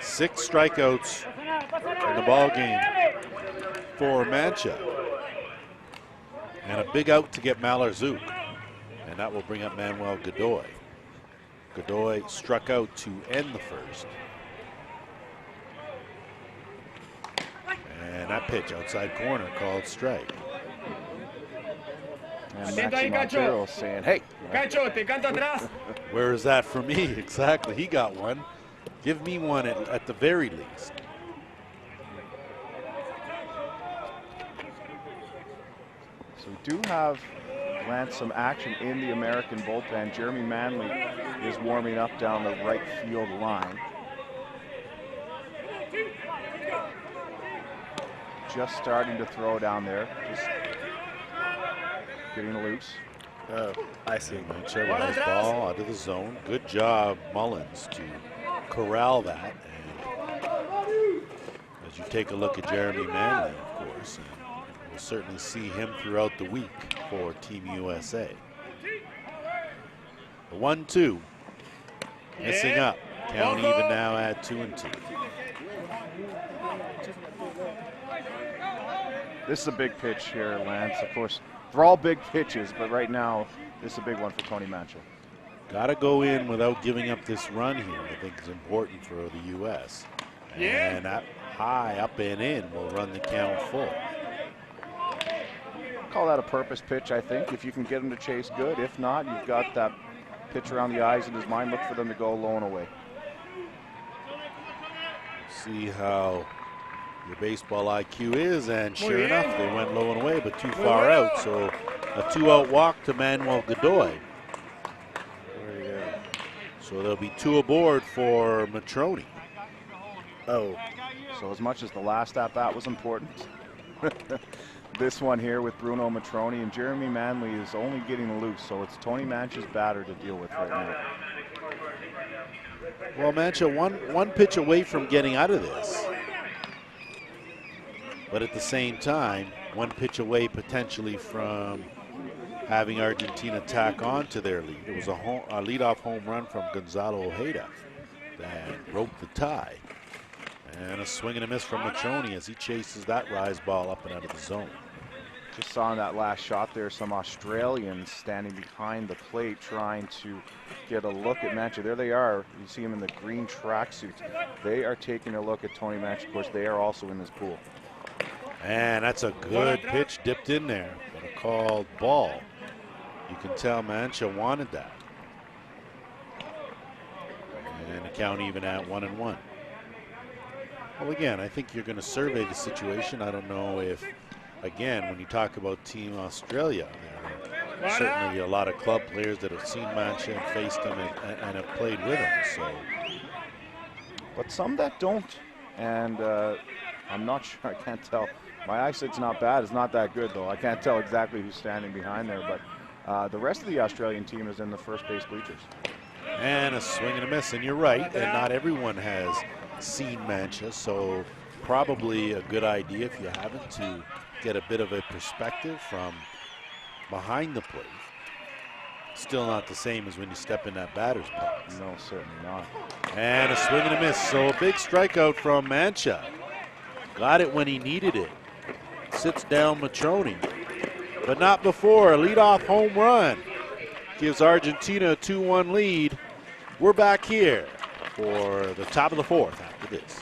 6 strikeouts in the ball game for Mancha. And a big out to get Malarzuk. And that will bring up Manuel Godoy. Godoy struck out to end the first. And that pitch outside corner called strike.
And Maxi Montero saying, hey.
Where is that for me? Exactly. He got one. Give me one at the very least.
So we do have, Lance, some action in the American bullpen. Jeremy Manley is warming up down the right field line. Just starting to throw down there. Just getting loose.
Oh, I see.
Mancha rise ball out of the zone. Good job, Mullins, to corral that. And as you take a look at Jeremy Manley, of course, and we'll certainly see him throughout the week for Team USA. The 1-2. Missing up. Count even now at 2-2.
This is a big pitch here, Lance. Of course, they're all big pitches, but right now, this is a big one for Tony Mancha.
Got to go in without giving up this run here. I think it's important for the U.S. And that high up and in will run the count full.
Call that a purpose pitch, I think. If you can get him to chase, good. If not, you've got that pitch around the eyes in his mind. Look for them to go low and away.
See how your baseball IQ is, and sure enough, they went low and away, but too far out. So a 2-out walk to Manuel Godoy.
There you go.
So there'll be 2 aboard for Matroni.
Oh,
So as much as the last at-bat was important, this one here with Bruno Matroni and Jeremy Manley is only getting loose, so it's Tony Mancha's batter to deal with right now.
Well, Mancha one pitch away from getting out of this. But at the same time, 1 pitch away potentially from having Argentina tack on to their lead. It was a leadoff home run from Gonzalo Ojeda that broke the tie. And a swing and a miss from Matroni as he chases that rise ball up and out of the zone.
Just saw in that last shot there some Australians standing behind the plate trying to get a look at Mancha. There they are. You see them in the green tracksuits. They are taking a look at Tony Mancha. Of course, they are also in this pool.
And that's a good pitch dipped in there, but a called ball. You can tell Mancha wanted that. And the count even at 1-1. Well, again, I think you're going to survey the situation. I don't know if, again, when you talk about Team Australia, there are certainly a lot of club players that have seen Mancha and faced him and have played with him. So,
but some that don't, and I'm not sure. I can't tell. My eyesight's not bad. It's not that good, though. I can't tell exactly who's standing behind there, but the rest of the Australian team is in the first base bleachers.
And a swing and a miss, and you're right, and not everyone has seen Mancha, so probably a good idea if you haven't to get a bit of a perspective from behind the plate. Still not the same as when you step in that batter's box.
No, certainly not.
And a swing and a miss, so a big strikeout from Mancha. Got it when he needed it. Sits down Matroni, but not before. A leadoff home run gives Argentina a 2-1 lead. We're back here for the top of the 4th after this.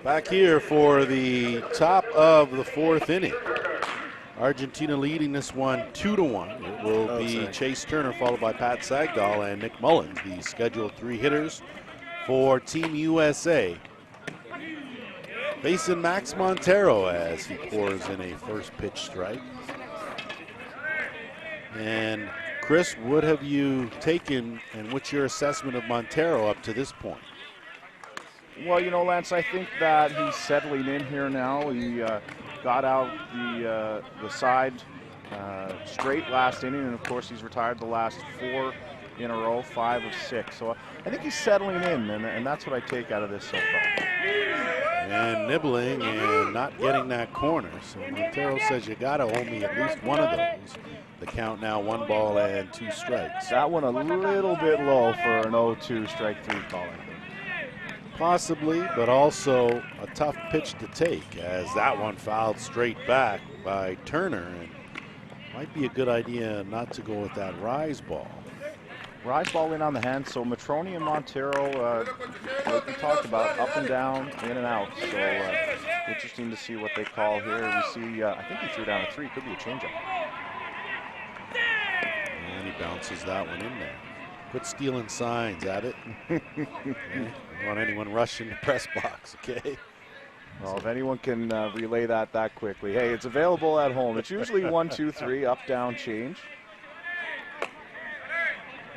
Back here for the top of the fourth inning. Argentina leading this one 2-1. It will be Chase Turner followed by Pat Sagdahl and Nick Mullins, the scheduled three hitters for Team USA. Facing Max Montero as he pours in a first pitch strike. And Chris, what have you taken and what's your assessment of Montero up to this point?
Well, you know, Lance, I think that he's settling in here now. He got out the side straight last inning, and of course he's retired the last 4 in a row, 5 of 6. So I think he's settling in, and that's what I take out of this so far.
And nibbling and not getting that corner. So Montero says you got to owe me at least one of those. The count now 1 ball and 2 strikes.
That one a little bit low for an 0-2 strike 3 call, I think.
Possibly, but also a tough pitch to take as that one fouled straight back by Turner. And might be a good idea not to go with that rise ball.
Rise ball in on the hand, so Matroni and Montero, like we talked about, up and down, in and out. So interesting to see what they call here. We see, I think he threw down a 3, could be a changeup.
And he bounces that one in there. Quit stealing signs at it. Don't want anyone rushing the press box, okay?
Well, if anyone can relay that quickly. Hey, it's available at home. It's usually 1, 2, 3, up, down, change.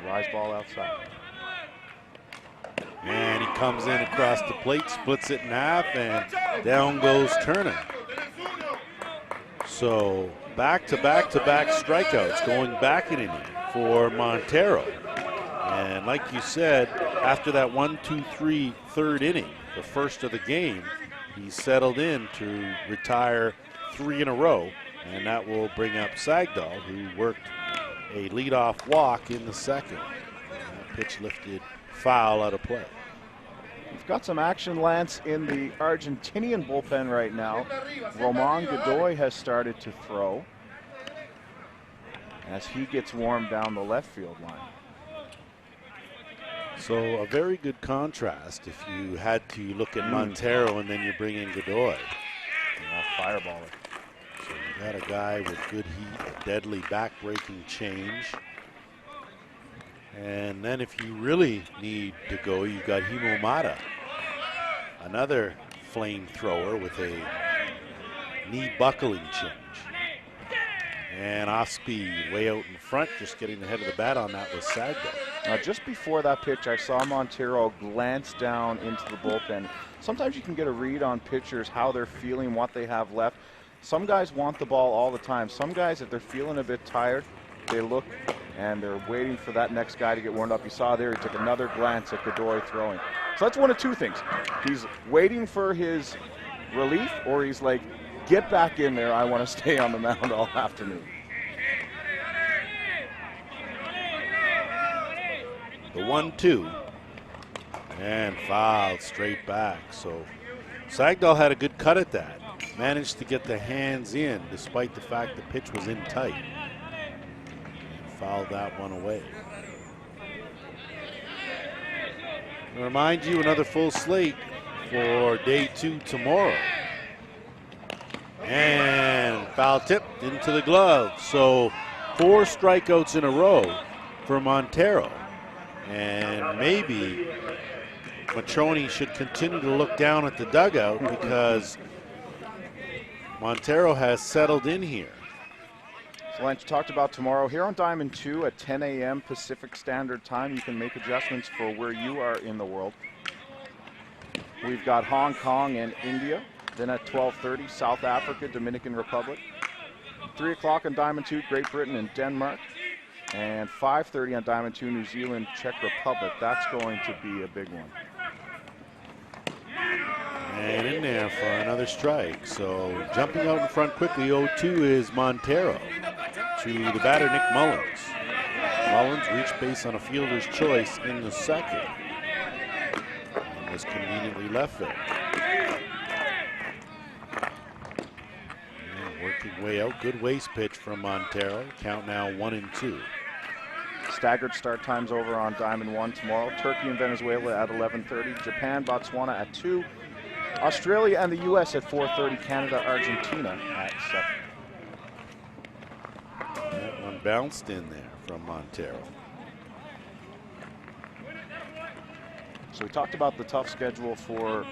Rise ball outside.
And he comes in across the plate, splits it in half, and down goes Turner. So back-to-back-to-back strikeouts going back an inning for Montero. And like you said, after that 1-2-3 third inning, the first of the game, he settled in to retire 3 in a row, and that will bring up Sagdahl, who worked a leadoff walk in the second. That pitch lifted foul out of play.
We've got some action, Lance, in the Argentinian bullpen right now. Roman Godoy has started to throw as he gets warm down the left field line.
So a very good contrast if you had to look at Montero and then you bring in Godoy.
Fireballer.
So you got a guy with good heat, a deadly back-breaking change. And then if you really need to go, you've got Himo Mata, another flamethrower with a knee buckling change. And off speed, way out in front, just getting the head of the bat on that was Sagdahl.
Now, just before that pitch, I saw Montero glance down into the bullpen. Sometimes you can get a read on pitchers, how they're feeling, what they have left. Some guys want the ball all the time. Some guys, if they're feeling a bit tired, they look and they're waiting for that next guy to get warmed up. You saw there, he took another glance at Godoy throwing. So that's one of two things. He's waiting for his relief, or he's like, get back in there, I want to stay on the mound all afternoon.
The 1-2 and fouled straight back. So Sagdahl had a good cut at that. Managed to get the hands in despite the fact the pitch was in tight. And fouled that one away. I'll remind you, another full slate for day 2 tomorrow. And foul tipped into the glove. So 4 strikeouts in a row for Montero. And maybe Matroni should continue to look down at the dugout because Montero has settled in here.
So Lance talked about tomorrow. Here on Diamond 2 at 10 a.m. Pacific Standard Time, you can make adjustments for where you are in the world. We've got Hong Kong and India. Then at 12:30, South Africa, Dominican Republic. 3 o'clock on Diamond 2, Great Britain and Denmark. And 5:30 on Diamond 2, New Zealand, Czech Republic. That's going to be a big one.
And in there for another strike. So jumping out in front quickly, 0-2 is Montero to the batter, Nick Mullins. Mullins reached base on a fielder's choice in the second. And was conveniently left there. And working way out, good waist pitch from Montero. Count now 1-2.
Staggered start times over on Diamond 1 tomorrow. Turkey and Venezuela at 11:30. Japan, Botswana at 2. Australia and the U.S. at 4:30. Canada, Argentina at 7.
That one bounced in there from Montero.
So we talked about the tough schedule for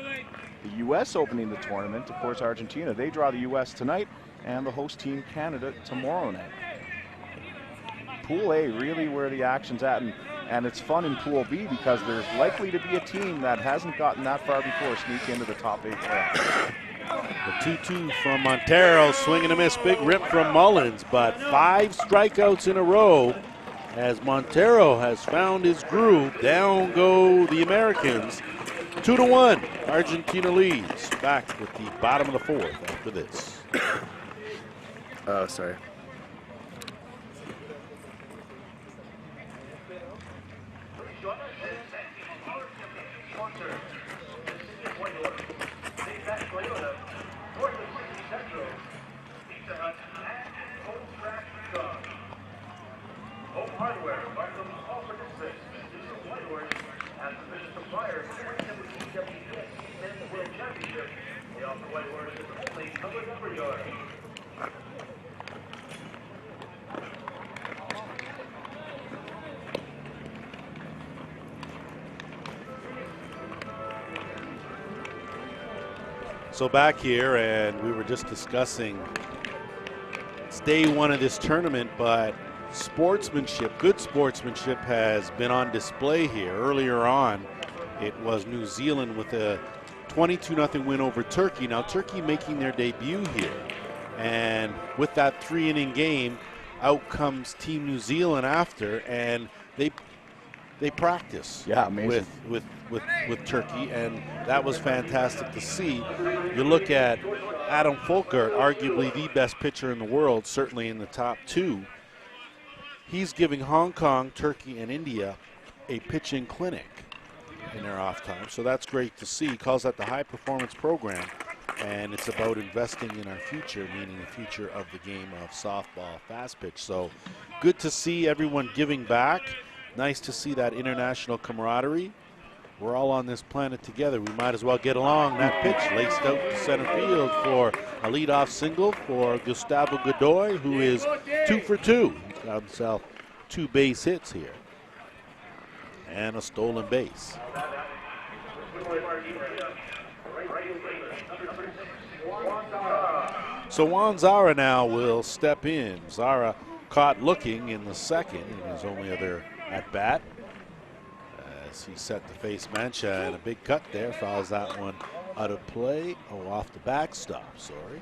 the U.S. opening the tournament. Of course, Argentina, they draw the U.S. tonight and the host team Canada tomorrow night. Pool A, really where the action's at, and it's fun in Pool B because there's likely to be a team that hasn't gotten that far before sneak into the top 8 playoffs.
The 2-2 from Montero, swing and a miss, big rip from Mullins, but 5 strikeouts in a row as Montero has found his groove. Down go the Americans. 2-1, Argentina leads. Back with the bottom of the 4th after this.
Oh, sorry.
So back here, and we were just discussing it's day 1 of this tournament, but sportsmanship, good sportsmanship has been on display here. Earlier on, it was New Zealand with a 22-0 win over Turkey. Now Turkey making their debut here, and with that 3-inning game, out comes Team New Zealand after, and they practice with Turkey, and that was fantastic to see. You look at Adam Folkert, arguably the best pitcher in the world, certainly in the top 2. He's giving Hong Kong, Turkey, and India a pitching clinic in their off time, so that's great to see. He calls that the high performance program, and it's about investing in our future, meaning the future of the game of softball fast pitch. So good to see everyone giving back. Nice to see that international camaraderie. We're all on this planet together. We might as well get along. That pitch laced out to center field for a leadoff single for Gustavo Godoy, who is 2 for 2. He's got himself 2 base hits here and a stolen base. So Juan Zara now will step in. Zara caught looking in the second in his only other at bat as he set to face Mancha, and a big cut there, fouls that one out of play. Oh, off the backstop, sorry.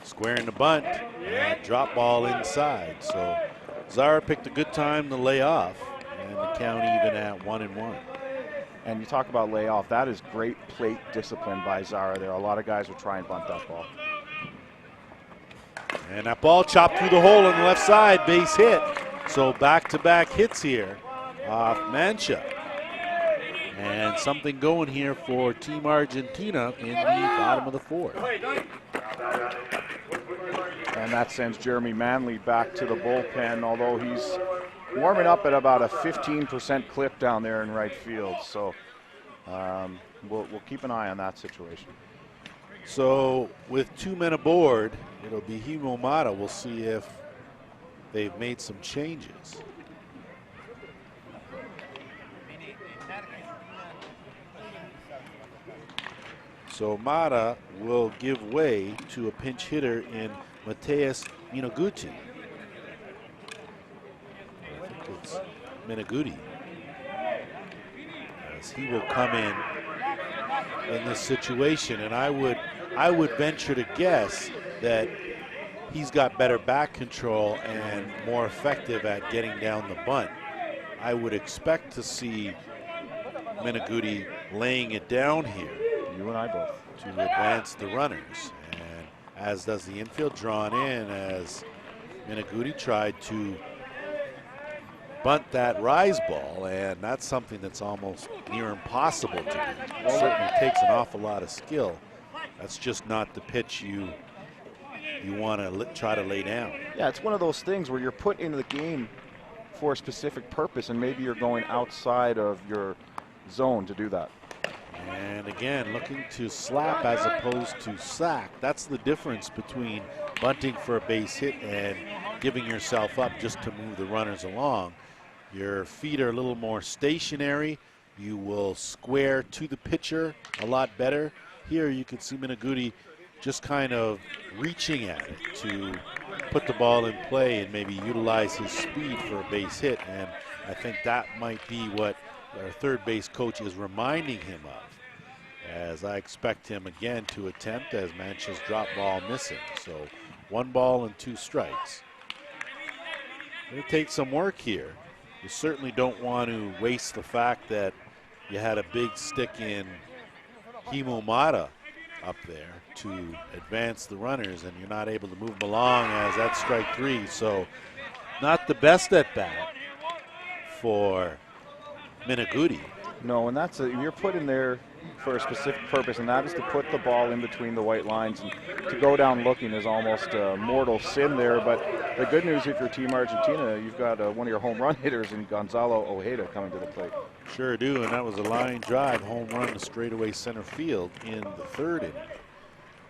Squaring the bunt, and drop ball inside. So Zara picked a good time to lay off, and the count even at 1-1.
And you talk about layoff, that is great plate discipline by Zara there. A lot of guys will try and bunt that ball.
And that ball chopped through the hole on the left side, base hit. So back-to-back hits here off Mancha. And something going here for Team Argentina in the bottom of the 4th.
And that sends Jeremy Manley back to the bullpen, although he's warming up at about a 15% clip down there in right field. So we'll keep an eye on that situation.
So with 2 men aboard, it'll be Himo Mata. We'll see if they've made some changes. So Mata will give way to a pinch hitter in Mateus Minaguti. I think it's Minaguti, as he will come in this situation, and I would venture to guess that he's got better back control and more effective at getting down the bunt. I would expect to see Minaguti laying it down here.
You and I both.
To advance the runners, and as does the infield, drawn in as Minaguti tried to bunt that rise ball, and that's something that's almost near impossible to do. It certainly takes an awful lot of skill. That's just not the pitch you you want to try to lay down.
Yeah, it's one of those things where you're put into the game for a specific purpose, and maybe you're going outside of your zone to do that.
And again, looking to slap as opposed to sack. That's the difference between bunting for a base hit and giving yourself up just to move the runners along. Your feet are a little more stationary. You will square to the pitcher a lot better. Here you can see Minagudi just kind of reaching at it to put the ball in play and maybe utilize his speed for a base hit. And I think that might be what our third base coach is reminding him of, as I expect him again to attempt as Mancha's drop ball missing. So 1 ball and 2 strikes. It'll take some work here. You certainly don't want to waste the fact that you had a big stick in Himomata up there to advance the runners, and you're not able to move them along, as that's strike 3. So not the best at bat for Minagudi.
No, and you're put in there for a specific purpose, and that is to put the ball in between the white lines. And to go down looking is almost a mortal sin there. But the good news, if you're Team Argentina, you've got one of your home run hitters in Gonzalo Ojeda coming to the plate.
Sure do, and that was a line drive home run to straightaway center field in the 3rd inning.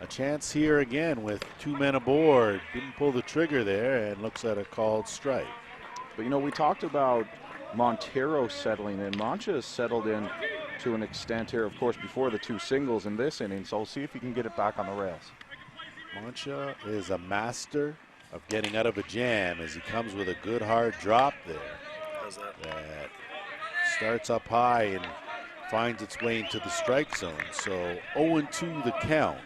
A chance here again with 2 men aboard. Didn't pull the trigger there, and looks at a called strike.
But, you know, we talked about Montero settling in. Mancha has settled in to an extent here, of course, before the 2 singles in this inning, so we'll see if he can get it back on the rails.
Mancha is a master of getting out of a jam as he comes with a good hard drop there.
How's that?
That starts up high and finds its way into the strike zone. So 0-2 the count.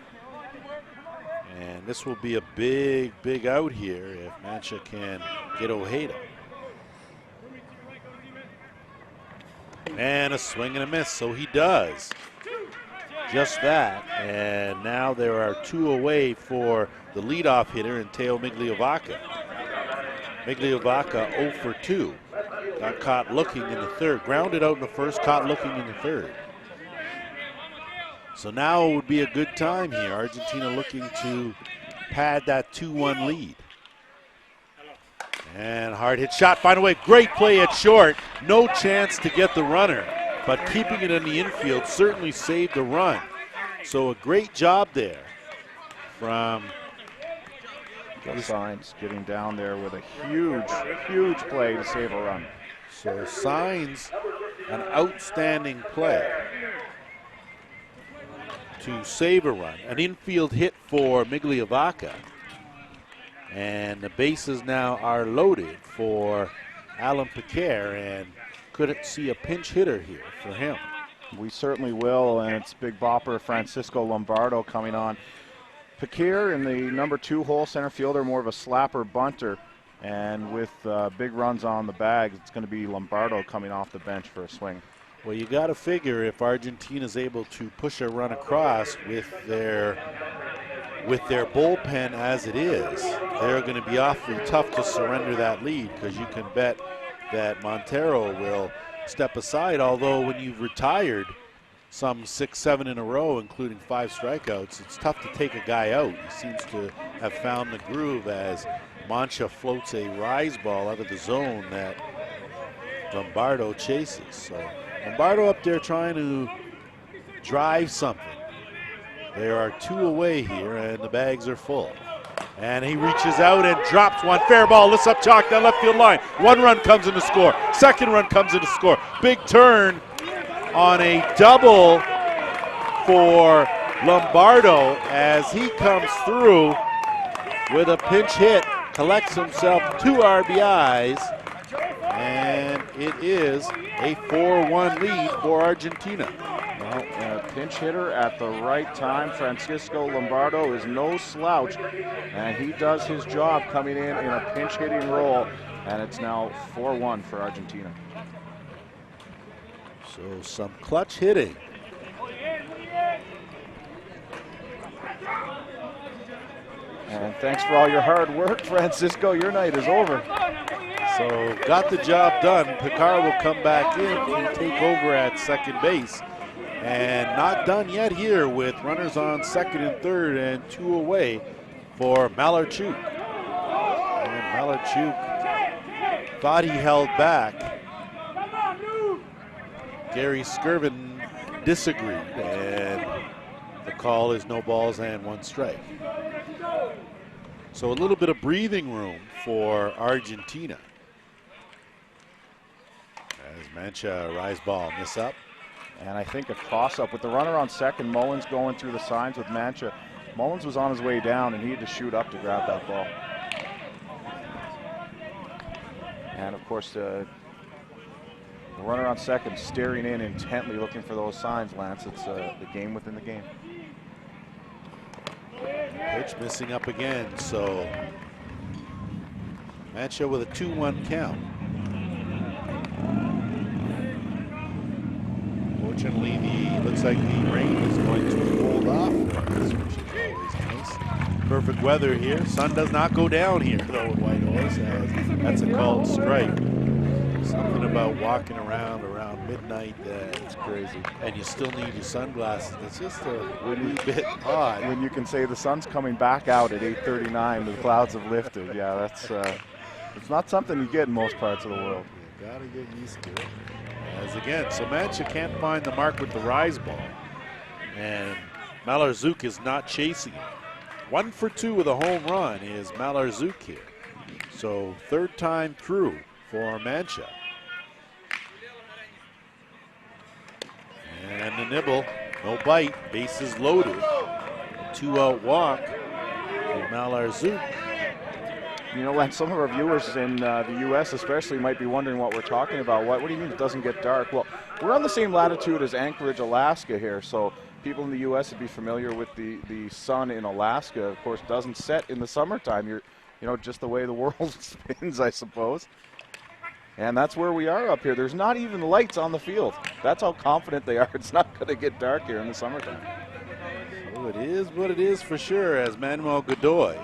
And this will be a big, big out here if Mancha can get Ojeda. And a swing and a miss, so he does just that. And now there are 2 away for the leadoff hitter in Teo Migliovaca. Migliovaca 0 for 2. Got caught looking in the 3rd. Grounded out in the 1st, caught looking in the 3rd. So now would be a good time here. Argentina looking to pad that 2-1 lead. And hard hit shot, find a way, great play at short. No chance to get the runner, but keeping it in the infield certainly saved the run. So a great job there from
Signs getting down there with a huge, huge play to save a run.
So Signs, an outstanding play to save a run. An infield hit for Migliovaca. And the bases now are loaded for Alan Piquer, and couldn't see a pinch hitter here for him.
We certainly will, and it's big bopper Francisco Lombardo coming on. Piquer in the number 2 hole, center fielder, more of a slapper bunter, and with big runs on the bag, it's going to be Lombardo coming off the bench for a swing.
Well, you got to figure if Argentina's able to push a run across with their bullpen as it is, they're going to be awfully tough to surrender that lead, because you can bet that Montero will step aside, although when you've retired some 6-7 in a row, including 5 strikeouts, it's tough to take a guy out. He seems to have found the groove as Mancha floats a rise ball out of the zone that Lombardo chases. So Lombardo up there trying to drive something. There are 2 away here, and the bags are full. And he reaches out and drops one. Fair ball, lifts up chalk down left field line. 1 run comes in to score. 2nd run comes in to score. Big turn on a double for Lombardo as he comes through with a pinch hit. Collects himself 2 RBIs. And it is a 4-1 lead for Argentina.
Well, a pinch hitter at the right time. Francisco Lombardo is no slouch, and he does his job coming in a pinch hitting role, and it's now 4-1 for Argentina.
So some clutch hitting.
And thanks for all your hard work, Francisco. Your night is over.
So got the job done. Picard will come back in and take over at second base. And not done yet here with runners on 2nd and 3rd and 2 away for Malarchuk. And Malarchuk thought he held back. Gary Skirvin disagreed, and the call is no balls and 1 strike. So a little bit of breathing room for Argentina. As Mancha rise ball miss up.
And I think a toss-up with the runner on second. Mullins going through the signs with Mancha. Mullins was on his way down, and he had to shoot up to grab that ball. And of course, the runner on second staring in intently, looking for those signs, Lance. It's the game within the game.
Pitch missing up again, so Mancha with a 2-1 count. Fortunately, looks like the rain is going to hold off for us, which is always nice. Perfect weather here. Sun does not go down here, though, in Whitehorse, as that's a called strike. Something about walking around midnight, it's crazy. And you still need your sunglasses. It's just a wee bit odd.
When you can say the sun's coming back out at 8:39, the clouds have lifted. Yeah, that's it's not something you get in most parts of the world.
You gotta get used to it. As again, so Mancha can't find the mark with the rise ball. And Malarchuk is not chasing it. 1 for 2 with a home run is Malarchuk here. So 3rd time through for Mancha. And the nibble, no bite, bases loaded. 2-out walk for Malarchuk.
You know, Len, some of our viewers in the U.S. especially might be wondering what we're talking about. What do you mean it doesn't get dark? Well, we're on the same latitude as Anchorage, Alaska here, so people in the U.S. would be familiar with the sun in Alaska. Of course, doesn't set in the summertime. You know, just the way the world spins, I suppose. And that's where we are up here. There's not even lights on the field. That's how confident they are. It's not going to get dark here in the summertime.
Well, it is what it is for sure, as Manuel Godoy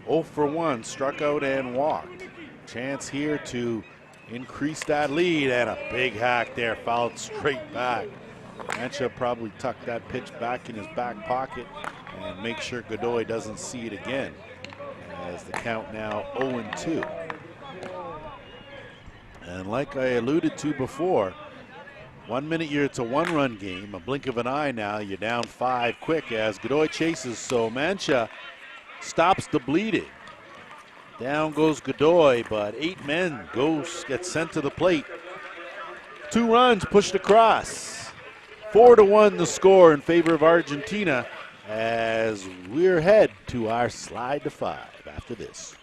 0 for 1, struck out and walked. Chance here to increase that lead, and a big hack there, fouled straight back. Mancha probably tucked that pitch back in his back pocket and make sure Godoy doesn't see it again, as the count now 0-2. And like I alluded to before, 1 minute here, it's a 1-run game. A blink of an eye now, you're down 5 quick as Godoy chases, so Mancha stops the bleeding. Down goes Godoy, but 8 men get sent to the plate. 2 runs pushed across. 4-1 the score in favor of Argentina, as we're head to our slide to 5 after this.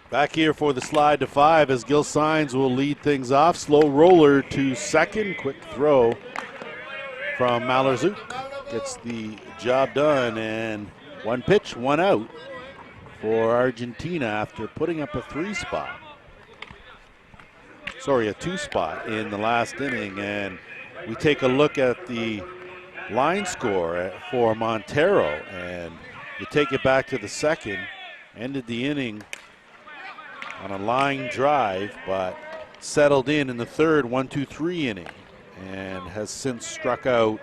Back here for the slide to 5 as Gil Sines will lead things off. Slow roller to second. Quick throw from Malarchuk. Gets the job done, and 1 pitch, 1 out for Argentina after putting up a 3 spot. Sorry, a 2 spot in the last inning. And we take a look at the line score for Montero, and you take it back to the second. Ended the inning on a line drive, but settled in the third 1-2-3 inning, and has since struck out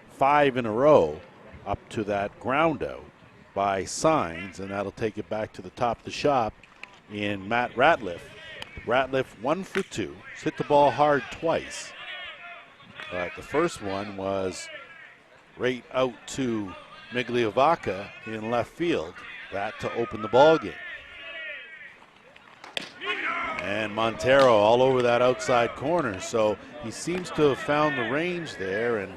5 in a row up to that ground out by Signs, and that'll take it back to the top of the shop in Matt Ratliff. Ratliff 1 for 2. He's hit the ball hard twice, but the first one was right out to Migliovaca in left field. That to open the ball game. And Montero all over that outside corner, so he seems to have found the range there. And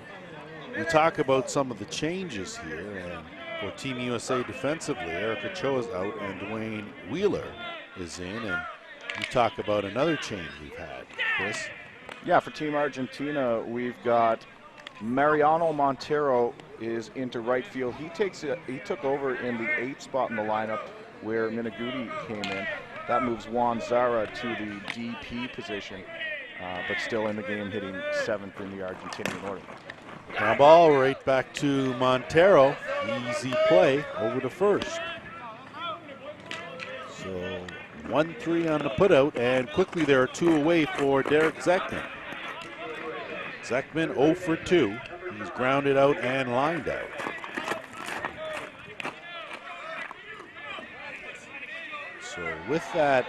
we talk about some of the changes here, and for Team USA defensively, Eric Ochoa's out and Dwayne Wheeler is in, and you talk about another change we've had, Chris.
Yeah, for Team Argentina, we've got Mariano Montero is into right field. He took over in the 8th spot in the lineup where Miniguti came in. That moves Juan Zara to the DP position, but still in the game, hitting 7th in the Argentinian order.
Now ball right back to Montero. Easy play over to first. So 1-3 on the putout, and quickly there are 2 away for Derek Zekman. Zekman 0 for 2. He's grounded out and lined out. So with that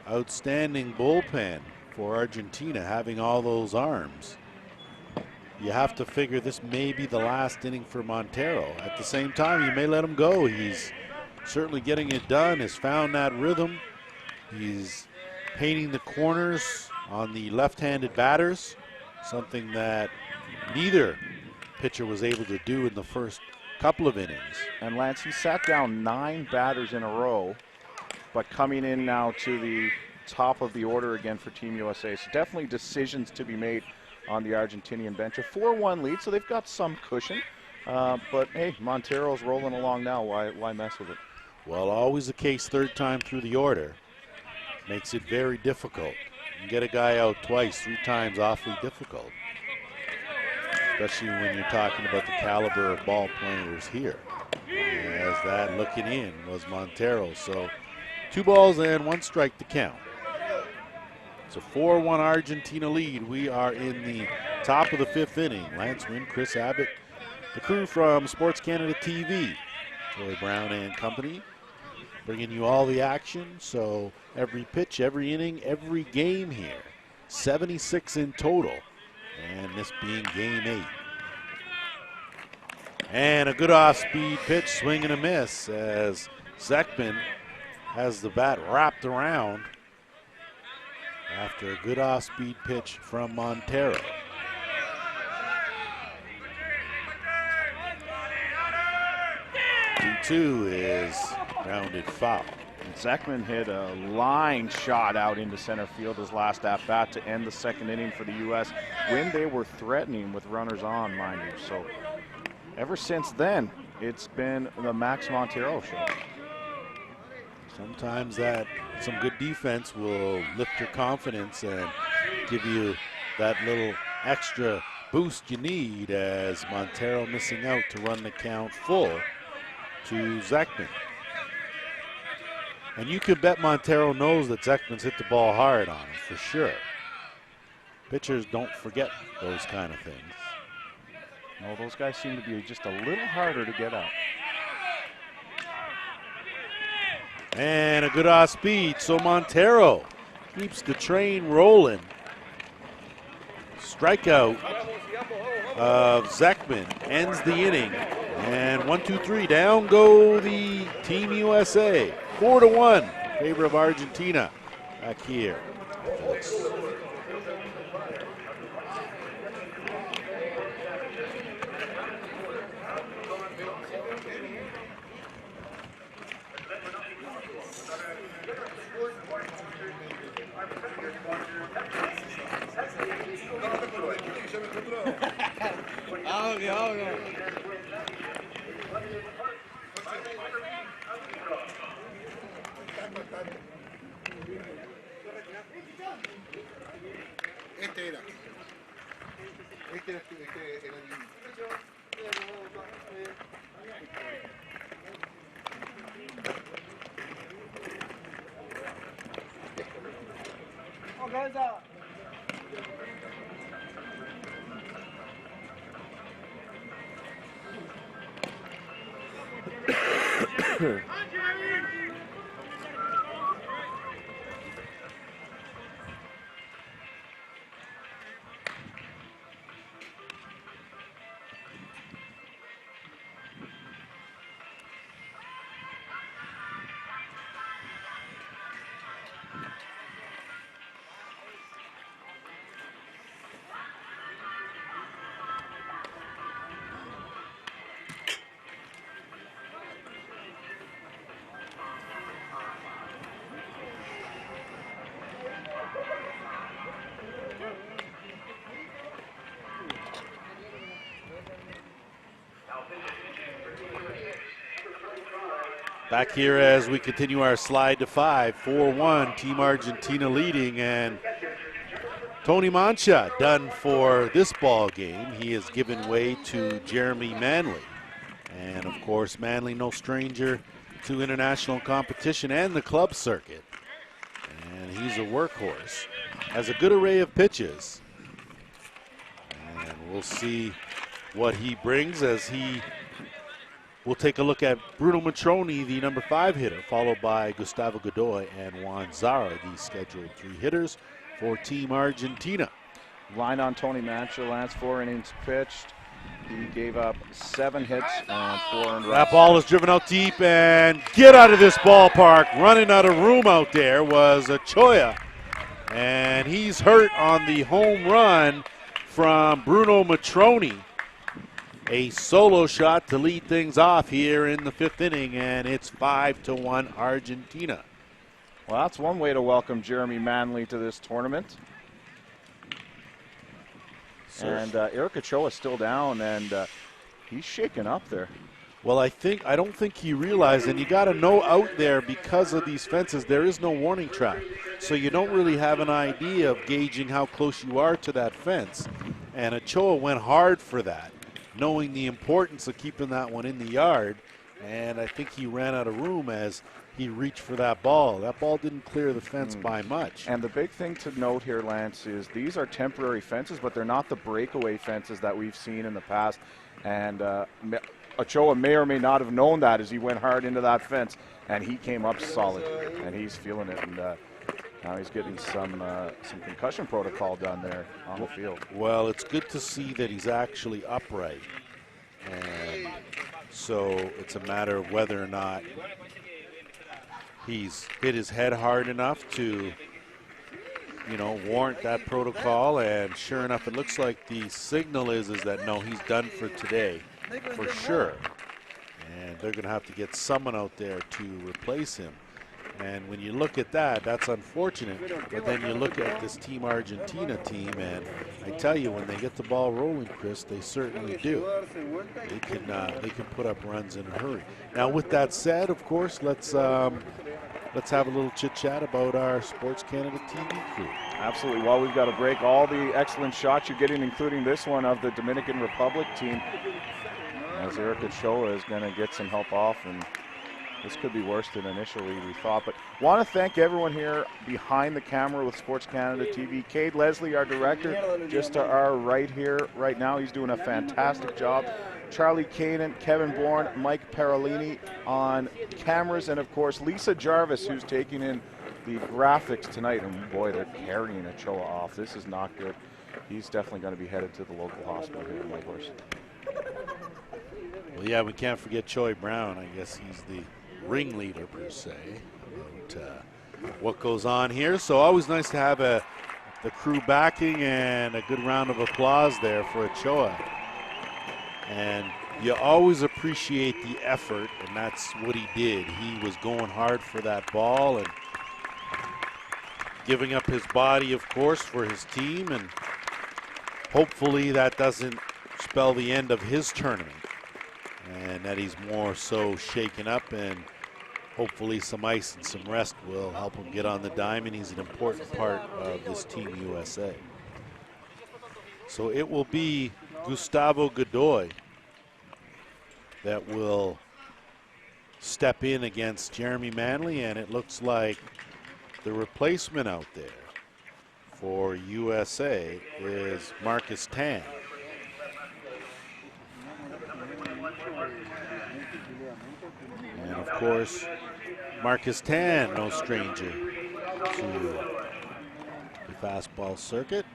outstanding bullpen for Argentina, having all those arms, you have to figure this may be the last inning for Montero. At the same time, you may let him go. He's certainly getting it done, has found that rhythm. He's painting the corners on the left-handed batters, something that neither pitcher was able to do in the first couple of innings.
And Lance, he sat down 9 batters in a row, but coming in now to the top of the order again for Team USA. So definitely decisions to be made on the Argentinian bench. A 4-1 lead, so they've got some cushion. But hey, Montero's rolling along now. Why mess with it?
Well, always the case, third time through the order makes it very difficult. You can get a guy out twice, 3 times, awfully difficult, especially when you're talking about the caliber of ball players here. As that looking in was Montero. So 2 balls and 1 strike to count. It's a 4-1 Argentina lead. We are in the top of the 5th inning. Lance Wynn, Chris Abbott, the crew from Sports Canada TV, Troy Brown and company, bringing you all the action. So every pitch, every inning, every game here. 76 in total, and this being game 8. And a good off-speed pitch, swing and a miss, as Zekman has the bat wrapped around after a good off-speed pitch from Montero. 2-2 is grounded foul.
And Zekman hit a line shot out into center field his last at-bat to end the 2nd inning for the U.S. when they were threatening with runners on, mind you. So ever since then, it's been the Max Montero show.
Sometimes that some good defense will lift your confidence and give you that little extra boost you need, as Montero missing out to run the count full to Zekman. And you can bet Montero knows that Zekman's hit the ball hard on him for sure. Pitchers don't forget those kind of things.
No, those guys seem to be just a little harder to get out.
And a good off speed, so Montero keeps the train rolling. Strikeout of Zekman ends the inning. And 1-2-3, down go the Team USA. 4-1 in favor of Argentina back here. Back here as we continue our slide to 5, 4-1, Team Argentina leading, and Tony Mancha done for this ball game. He has given way to Jeremy Manley. And of course, Manley no stranger to international competition and the club circuit. And he's a workhorse. Has a good array of pitches. And we'll see what he brings as he will take a look at Bruno Matroni, the number 5 hitter, followed by Gustavo Godoy and Juan Zara, the scheduled 3 hitters for Team Argentina.
Line on Tony Mancha, Lance, 4 innings pitched. He gave up 7 hits and 4 earned runs.
That ball is driven out deep, and get out of this ballpark. Running out of room out there was Ochoa, and he's hurt on the home run from Bruno Matroni. A solo shot to lead things off here in the 5th inning, and it's 5-1 Argentina.
Well, that's one way to welcome Jeremy Manley to this tournament. And Eric Ochoa is still down, and he's shaken up there.
Well, I don't think he realized, and you got to know out there because of these fences, there is no warning track. So you don't really have an idea of gauging how close you are to that fence. And Ochoa went hard for that, knowing the importance of keeping that one in the yard. And I think he ran out of room as he reached for that ball. That ball didn't clear the fence by much.
And the big thing to note here, Lance, is these are temporary fences, but they're not the breakaway fences that we've seen in the past. And Ochoa may or may not have known that as he went hard into that fence, and he came up solid, and he's feeling it. And now he's getting some concussion protocol done there on the field.
Well, it's good to see that he's actually upright. And so it's a matter of whether or not he's hit his head hard enough to, warrant that protocol. And sure enough, it looks like the signal is that no, he's done for today, for sure. And they're going to have to get someone out there to replace him. And when you look at that, that's unfortunate. But then you look at this Team Argentina team, and I tell you, when they get the ball rolling, Chris, they certainly do. They can put up runs in a hurry. Now, with that said, of course, let's have a little chit-chat about our Sports Canada TV crew.
Absolutely. While we've got to break all the excellent shots you're getting, including this one of the Dominican Republic team, as Eric Ochoa is going to get some help off, and this could be worse than initially we thought. But want to thank everyone here behind the camera with Sports Canada TV. Cade Leslie, our director, just to our right here right now. He's doing a fantastic job. Charlie Kanan, Kevin Bourne, Mike Parolini on cameras, and of course Lisa Jarvis, who's taking in the graphics tonight. And boy, they're carrying Ochoa off. This is not good. He's definitely going to be headed to the local hospital here in Whitehorse.
Well, yeah, we can't forget Choi Brown. I guess he's the ringleader per se about what goes on here. So always nice to have the crew backing, and a good round of applause there for Ochoa. And you always appreciate the effort, and that's what he did. He was going hard for that ball and giving up his body, of course, for his team, and hopefully that doesn't spell the end of his tournament, and that he's more so shaken up, and hopefully some ice and some rest will help him get on the diamond. He's an important part of this Team USA. So it will be Gustavo Godoy that will step in against Jeremy Manley, and it looks like the replacement out there for USA is Marcus Tan. And of course, Marcus Tan, no stranger to the fastball circuit.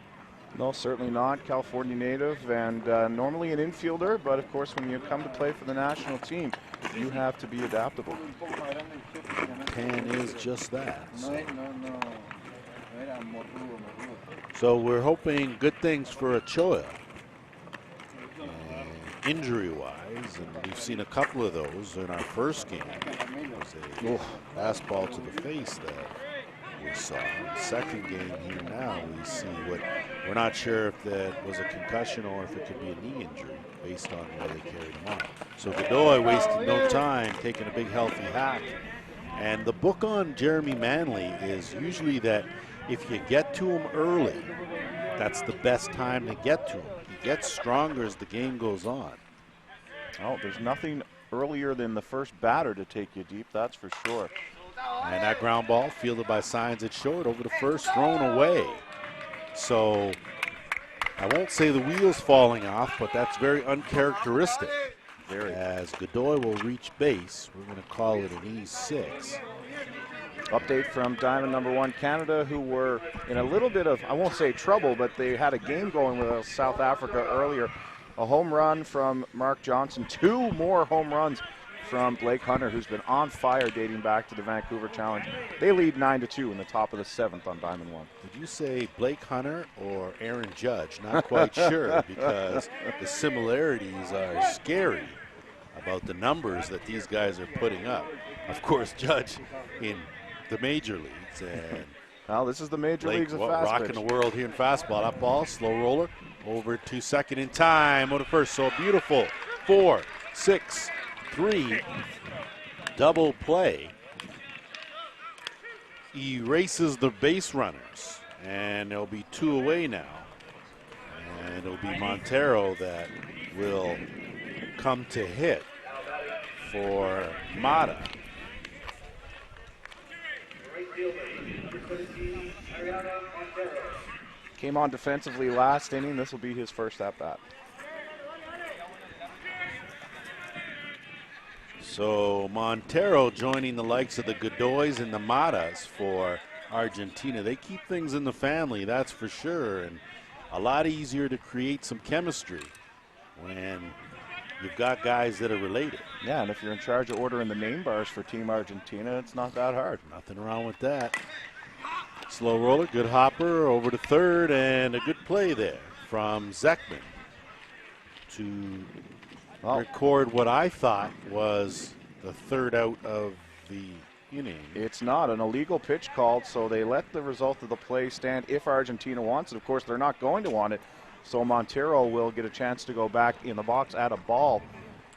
No, certainly not. California native and normally an infielder, but of course when you come to play for the national team, you have to be adaptable.
Tan is just that. So we're hoping good things for Ochoa. Injury-wise, and we've seen a couple of those in our first game. It was a fastball to the face that we saw. In the second game here now, we see what we're not sure if that was a concussion or if it could be a knee injury based on where they carried him on. So Godoy wasted no time taking a big healthy hack. And the book on Jeremy Manley is usually that if you get to him early, that's the best time to get to him. He gets stronger as the game goes on.
Oh, there's nothing earlier than the first batter to take you deep, that's for sure.
And that ground ball fielded by Signs at short over the first, thrown away. So I won't say the wheels falling off, but that's very uncharacteristic. As Godoy will reach base, we're going to call it an E6.
Update from Diamond #1 Canada, who were in a little bit of, I won't say trouble, but they had a game going with South Africa earlier. A home run from Mark Johnson, 2 more home runs from Blake Hunter, who's been on fire dating back to the Vancouver Challenge. They lead 9-2 in the top of the 7th on Diamond 1.
Did you say Blake Hunter or Aaron Judge? Not quite sure, because the similarities are scary about the numbers that these guys are putting up. Of course, Judge in the major leagues, and
well, this is the major
Blake
leagues of fast
rocking
pitch.
the world here in fastball. Up ball, slow roller, over to second in time. On the first, so beautiful 4-6-3 double play. Erases the base runners, and there'll be 2 away now. And it'll be Montero that will come to hit for Mata.
Came on defensively last inning. This will be his first at-bat.
So Montero joining the likes of the Godoys and the Matas for Argentina. They keep things in the family, that's for sure, and a lot easier to create some chemistry when you've got guys that are related.
Yeah, and if you're in charge of ordering the name bars for Team Argentina, it's not that hard.
Nothing wrong with that. Slow roller, good hopper over to third, and a good play there from Zekman to record what I thought was the third out of the inning.
It's not an illegal pitch called, so they let the result of the play stand if Argentina wants it. Of course, they're not going to want it, so Montero will get a chance to go back in the box, add a ball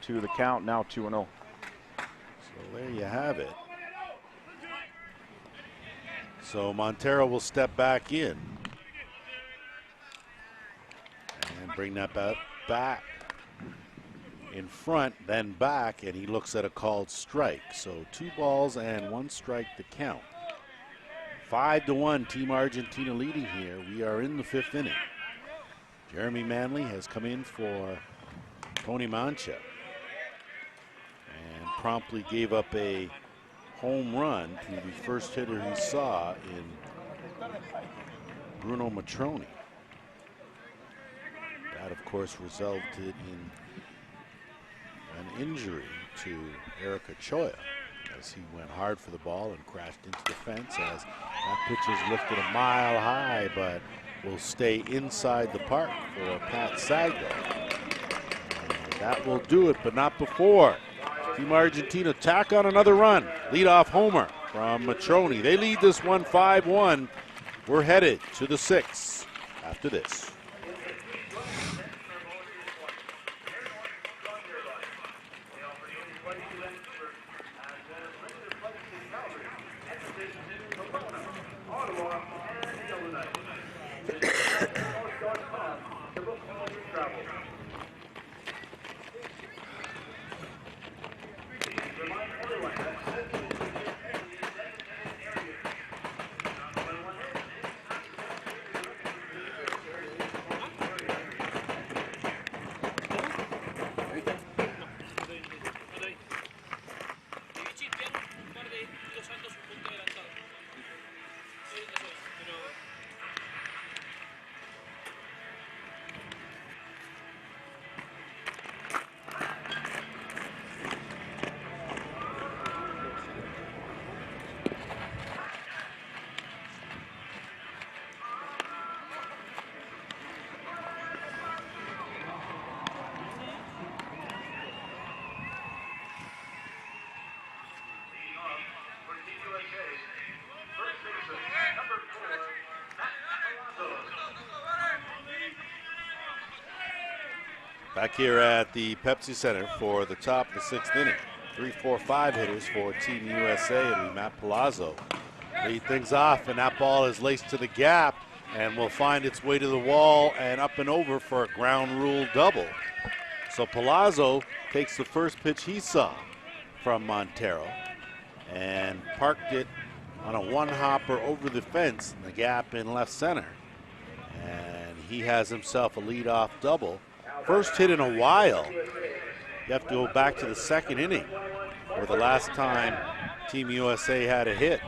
to the count, now 2-0.
So there you have it. So Montero will step back in and bring that back in front, then back, and he looks at a called strike. So 2 balls and 1 strike to count. 5-1, Team Argentina leading here. We are in the 5th inning. Jeremy Manley has come in for Tony Mancha and promptly gave up a home run to the first hitter he saw in Bruno Matroni. That, of course, resulted in an injury to Eric Ochoa as he went hard for the ball and crashed into the fence as that pitch is lifted a mile high, but will stay inside the park for Pat Sagdo. And that will do it, but not before. Team Argentina tack on another run. Leadoff homer from Matroni. They lead this one 5-1. We're headed to the 6th after this. Back here at the Pepsi Center for the top of the 6th inning. 3, 4, 5 hitters for Team USA. It'll be Matt Palazzo. Lead things off, and that ball is laced to the gap and will find its way to the wall and up and over for a ground rule double. So Palazzo takes the first pitch he saw from Montero and parked it on a one-hopper over the fence in the gap in left center. And he has himself a leadoff double. First hit in a while. You have to go back to the 2nd inning, where the last time Team USA had a hit.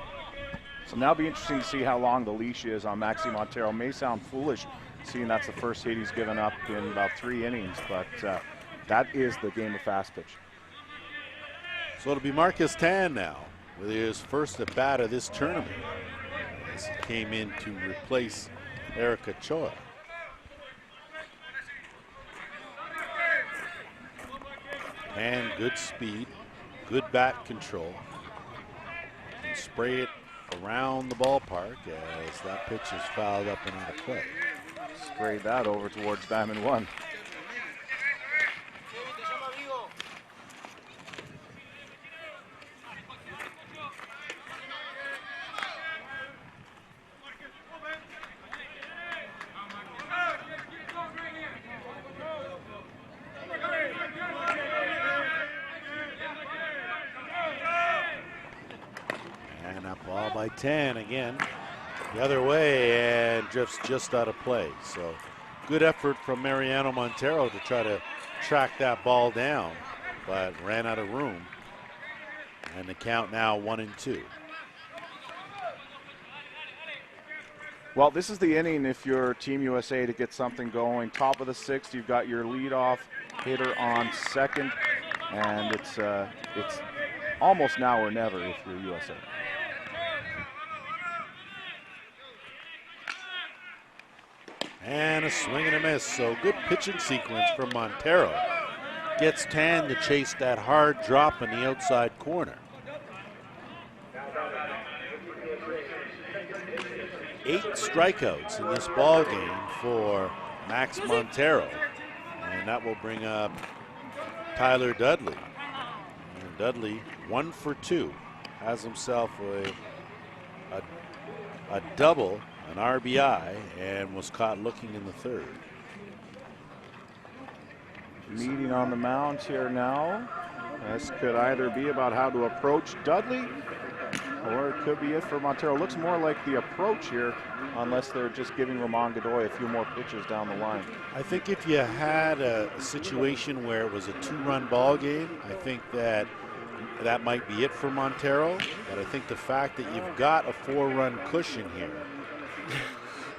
So now it'll be interesting to see how long the leash is on Maxi Montero. May sound foolish, seeing that's the first hit he's given up in about 3 innings, but that is the game of fast pitch.
So it'll be Marcus Tan now with his first at bat of this tournament, as he came in to replace Eric Ochoa. And good speed, good bat control, and spray it around the ballpark as that pitch is fouled up and out of play.
Sprayed that over towards diamond 1.
Ball by 10 again, the other way, and drifts just out of play. So good effort from Mariano Montero to try to track that ball down, but ran out of room. And the count now 1-2.
Well, this is the inning if you're Team USA to get something going. Top of the 6th, you've got your leadoff hitter on second, and it's almost now or never if you're USA.
And a swing and a miss. So good pitching sequence from Montero. Gets Tan to chase that hard drop in the outside corner. 8 strikeouts in this ball game for Max Montero. And that will bring up Tyler Dudley. And Dudley 1 for 2. Has himself a double, an RBI, and was caught looking in the 3rd.
Meeting on the mound here now. This could either be about how to approach Dudley, or it could be it for Montero. Looks more like the approach here, unless they're just giving Ramon Godoy a few more pitches down the line.
I think if you had a situation where it was a 2-run ball game, I think that might be it for Montero. But I think the fact that you've got a 4-run cushion here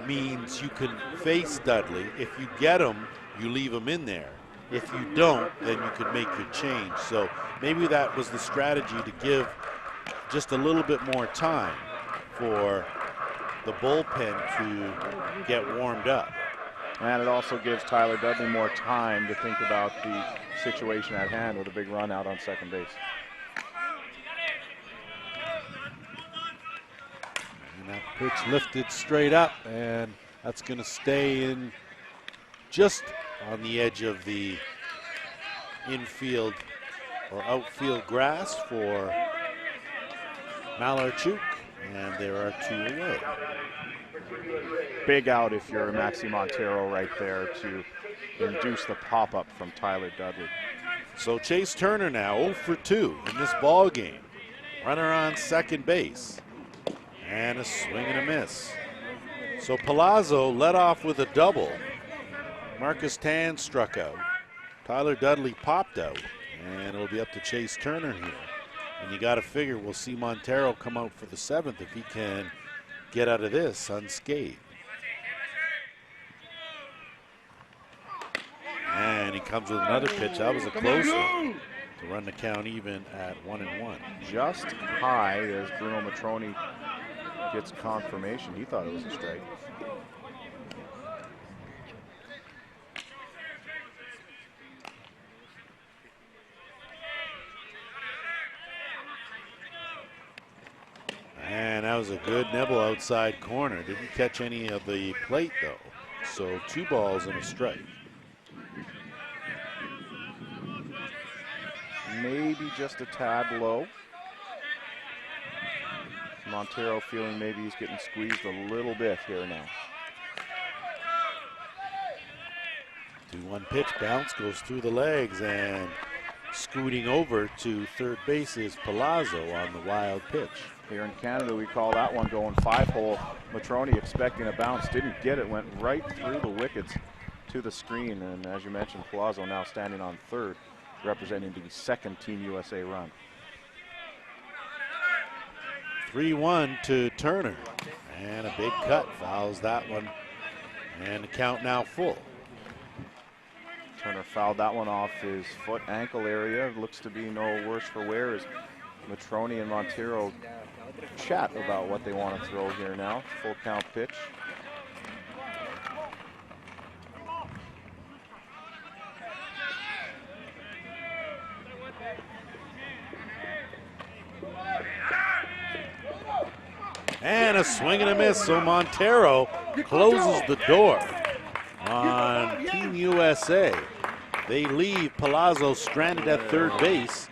means you can face Dudley. If you get him, you leave him in there. If you don't, then you could make your change. So maybe that was the strategy, to give just a little bit more time for the bullpen to get warmed up.
And it also gives Tyler Dudley more time to think about the situation at hand with a big run out on second base.
And that pitch lifted straight up, and that's going to stay in just on the edge of the infield or outfield grass for Malarchuk, and there are 2 away.
Big out if you're Maxi Montero right there to induce the pop-up from Tyler Dudley.
So Chase Turner now 0 for 2 in this ball game. Runner on second base. And a swing and a miss. So Palazzo led off with a double. Marcus Tan struck out. Tyler Dudley popped out. And it'll be up to Chase Turner here. And you got to figure we'll see Montero come out for the 7th if he can get out of this unscathed. And he comes with another pitch. That was a close one to run the count even at 1-1.
Just high as Bruno Matroni gets confirmation. He thought it was a strike.
And that was a good nibble outside corner. Didn't catch any of the plate though. So 2 balls and a strike.
Maybe just a tad low. Montero feeling maybe he's getting squeezed a little bit here now.
2-1 pitch, bounce goes through the legs, and scooting over to third base is Palazzo on the wild pitch.
Here in Canada, we call that one going 5-hole. Matroni expecting a bounce, didn't get it, went right through the wickets to the screen. And as you mentioned, Palazzo now standing on third, representing the second Team USA run.
3-1 to Turner, and a big cut fouls that one, and the count now full.
Turner fouled that one off his foot ankle area. Looks to be no worse for wear as Matroni and Montero chat about what they want to throw here now. Full count pitch.
And a swing and a miss, so Montero closes the door on Team USA. They leave Palazzo stranded at third base,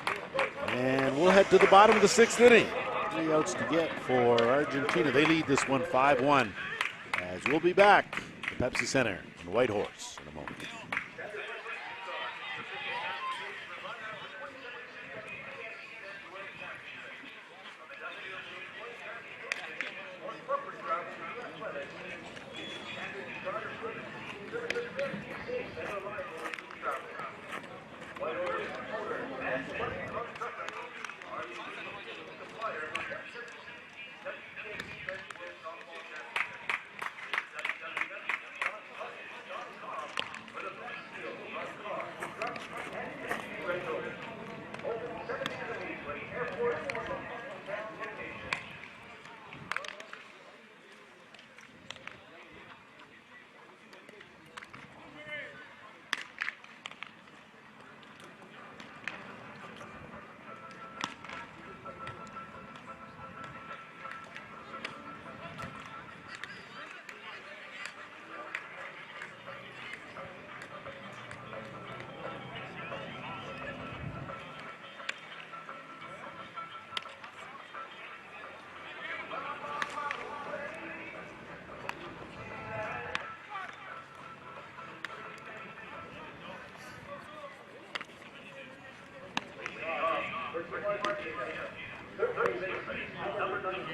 and we'll head to the bottom of the 6th inning. 3 outs to get for Argentina. They lead this one 5-1, as we'll be back at the Pepsi Center in Whitehorse in a moment.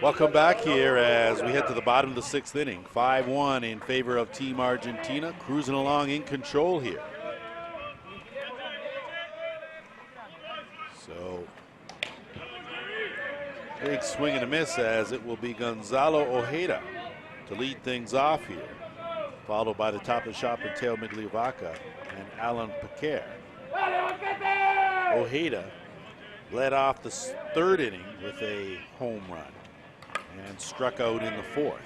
Welcome back here as we head to the bottom of the 6th inning. 5-1 in favor of Team Argentina, cruising along in control here. So, big swing and a miss as it will be Gonzalo Ojeda to lead things off here, followed by the top of the shop and Teo Migliovaca and Alan Paquer. Ojeda led off the 3rd inning with a home run and struck out in the 4th.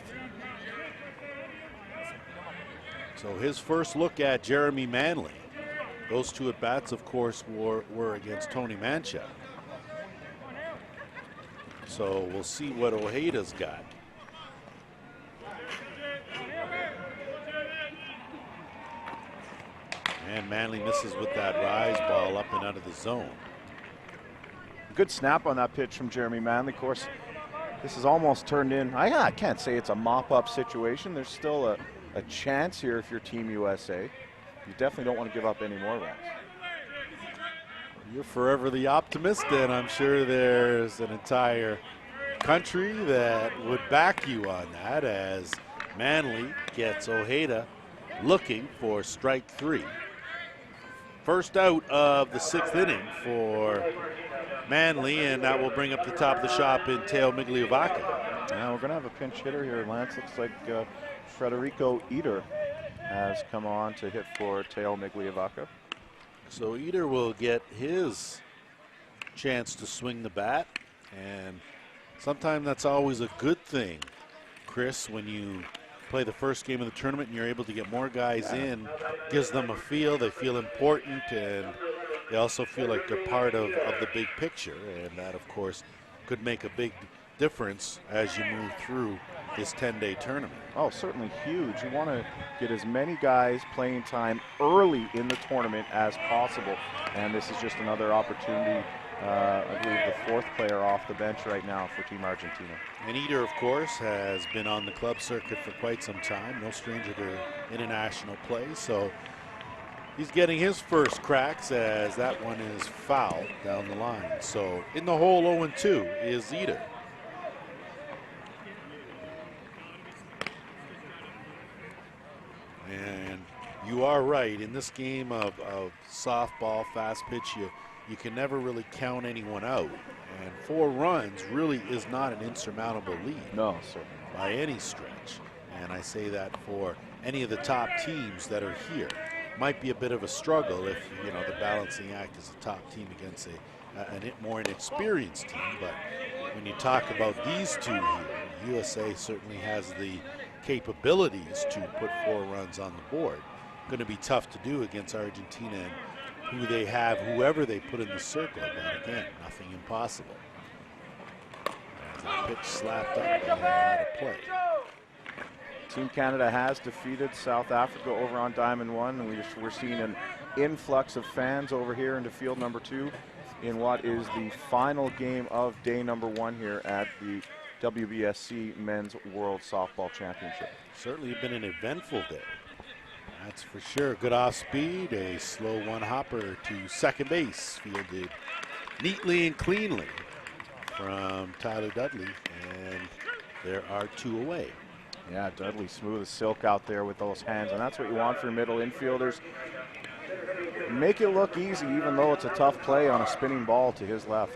So his first look at Jeremy Manley. Those 2 at-bats, of course, were against Tony Mancha. So we'll see what Ojeda's got. And Manley misses with that rise ball up and out of the zone.
Good snap on that pitch from Jeremy Manley. Of course, This is almost turned in. I can't say it's a mop-up situation. There's still a chance here if you're Team USA. You definitely don't want to give up any more runs.
You're forever the optimist, and I'm sure there's an entire country that would back you on that, as Manly gets Ojeda looking for strike 3. First out of the 6th inning for Manly, and that will bring up the top of the shop in Teo Migliovaca.
Now we're going to have a pinch hitter here, Lance. Looks like Federico Eder has come on to hit for Teo Migliovaca.
So Eder will get his chance to swing the bat, and sometimes that's always a good thing, Chris, when you play the first game of the tournament and you're able to get more guys in. Gives them a feel, they feel important, and they also feel like they're part of the big picture, and that of course could make a big difference as you move through this 10-day tournament.
Oh, certainly huge. You want to get as many guys playing time early in the tournament as possible, and this is just another opportunity. I believe the 4th player off the bench right now for Team Argentina.
And Eder, of course, has been on the club circuit for quite some time. No stranger to international play, so he's getting his first cracks as that one is foul down the line. So in the hole 0-2 is Eder. And you are right, in this game of softball, fast pitch, you can never really count anyone out. And 4 runs really is not an insurmountable lead.
No, certainly.
By any stretch. And I say that for any of the top teams that are here. Might be a bit of a struggle if, you know, the balancing act is a top team against a more inexperienced team. But when you talk about these two here, USA certainly has the capabilities to put 4 runs on the board. Going to be tough to do against Argentina and who they have, whoever they put in the circle. But again, nothing impossible. As that pitch slapped up and out of play.
Team Canada has defeated South Africa over on Diamond 1, and we're seeing an influx of fans over here into field number 2 in what is the final game of day number 1 here at the WBSC Men's World Softball Championship.
Certainly been an eventful day. That's for sure. Good off speed, a slow one hopper to second base, fielded neatly and cleanly from Tyler Dudley, and there are 2 away.
Yeah, Dudley smooth as silk out there with those hands, and that's what you want for middle infielders. Make it look easy, even though it's a tough play on a spinning ball to his left.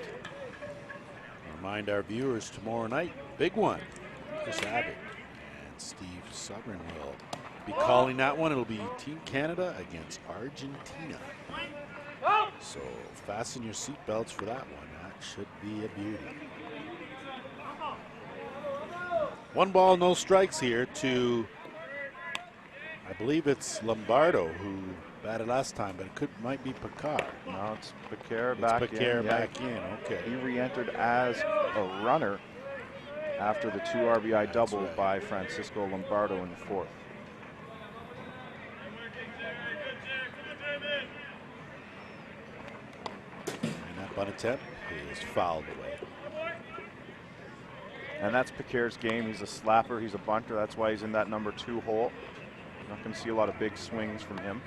Remind our viewers tomorrow night, big one. Chris Abbott and Steve Sugren will be calling that one. It'll be Team Canada against Argentina. So fasten your seatbelts for that one. That should be a beauty. 1 ball, no strikes here to, I believe it's Lombardo who batted last time, but it might be Picard.
No, it's Picard back in.
Picard back in, okay.
He re-entered as a runner after the 2 RBI double by Francisco Lombardo in the 4th.
And that bunt attempt is fouled away.
And that's Picard's game. He's a slapper, he's a bunter. That's why he's in that number 2 hole. Not going to see a lot of big swings from him.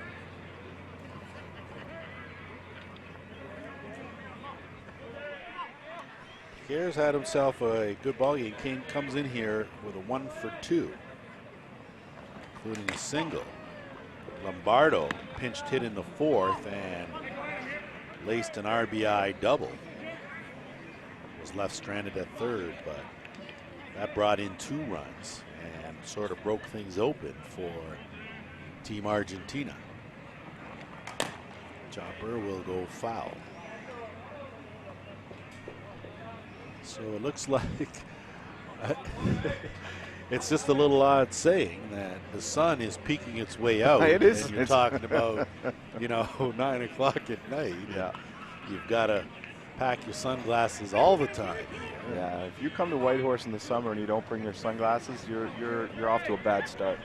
Picard's had himself a good ball game. Kane comes in here with a 1 for 2, including a single. Lombardo pinched hit in the 4th and laced an RBI double. Was left stranded at 3rd, but that brought in 2 runs and sort of broke things open for Team Argentina. Chopper will go foul. So it looks like it's just a little odd saying that the sun is peeking its way out.
It is.
And you're talking about, you know, 9 o'clock at night.
Yeah.
You've got to pack your sunglasses all the time.
Yeah, if you come to Whitehorse in the summer and you don't bring your sunglasses, you're off to a bad start.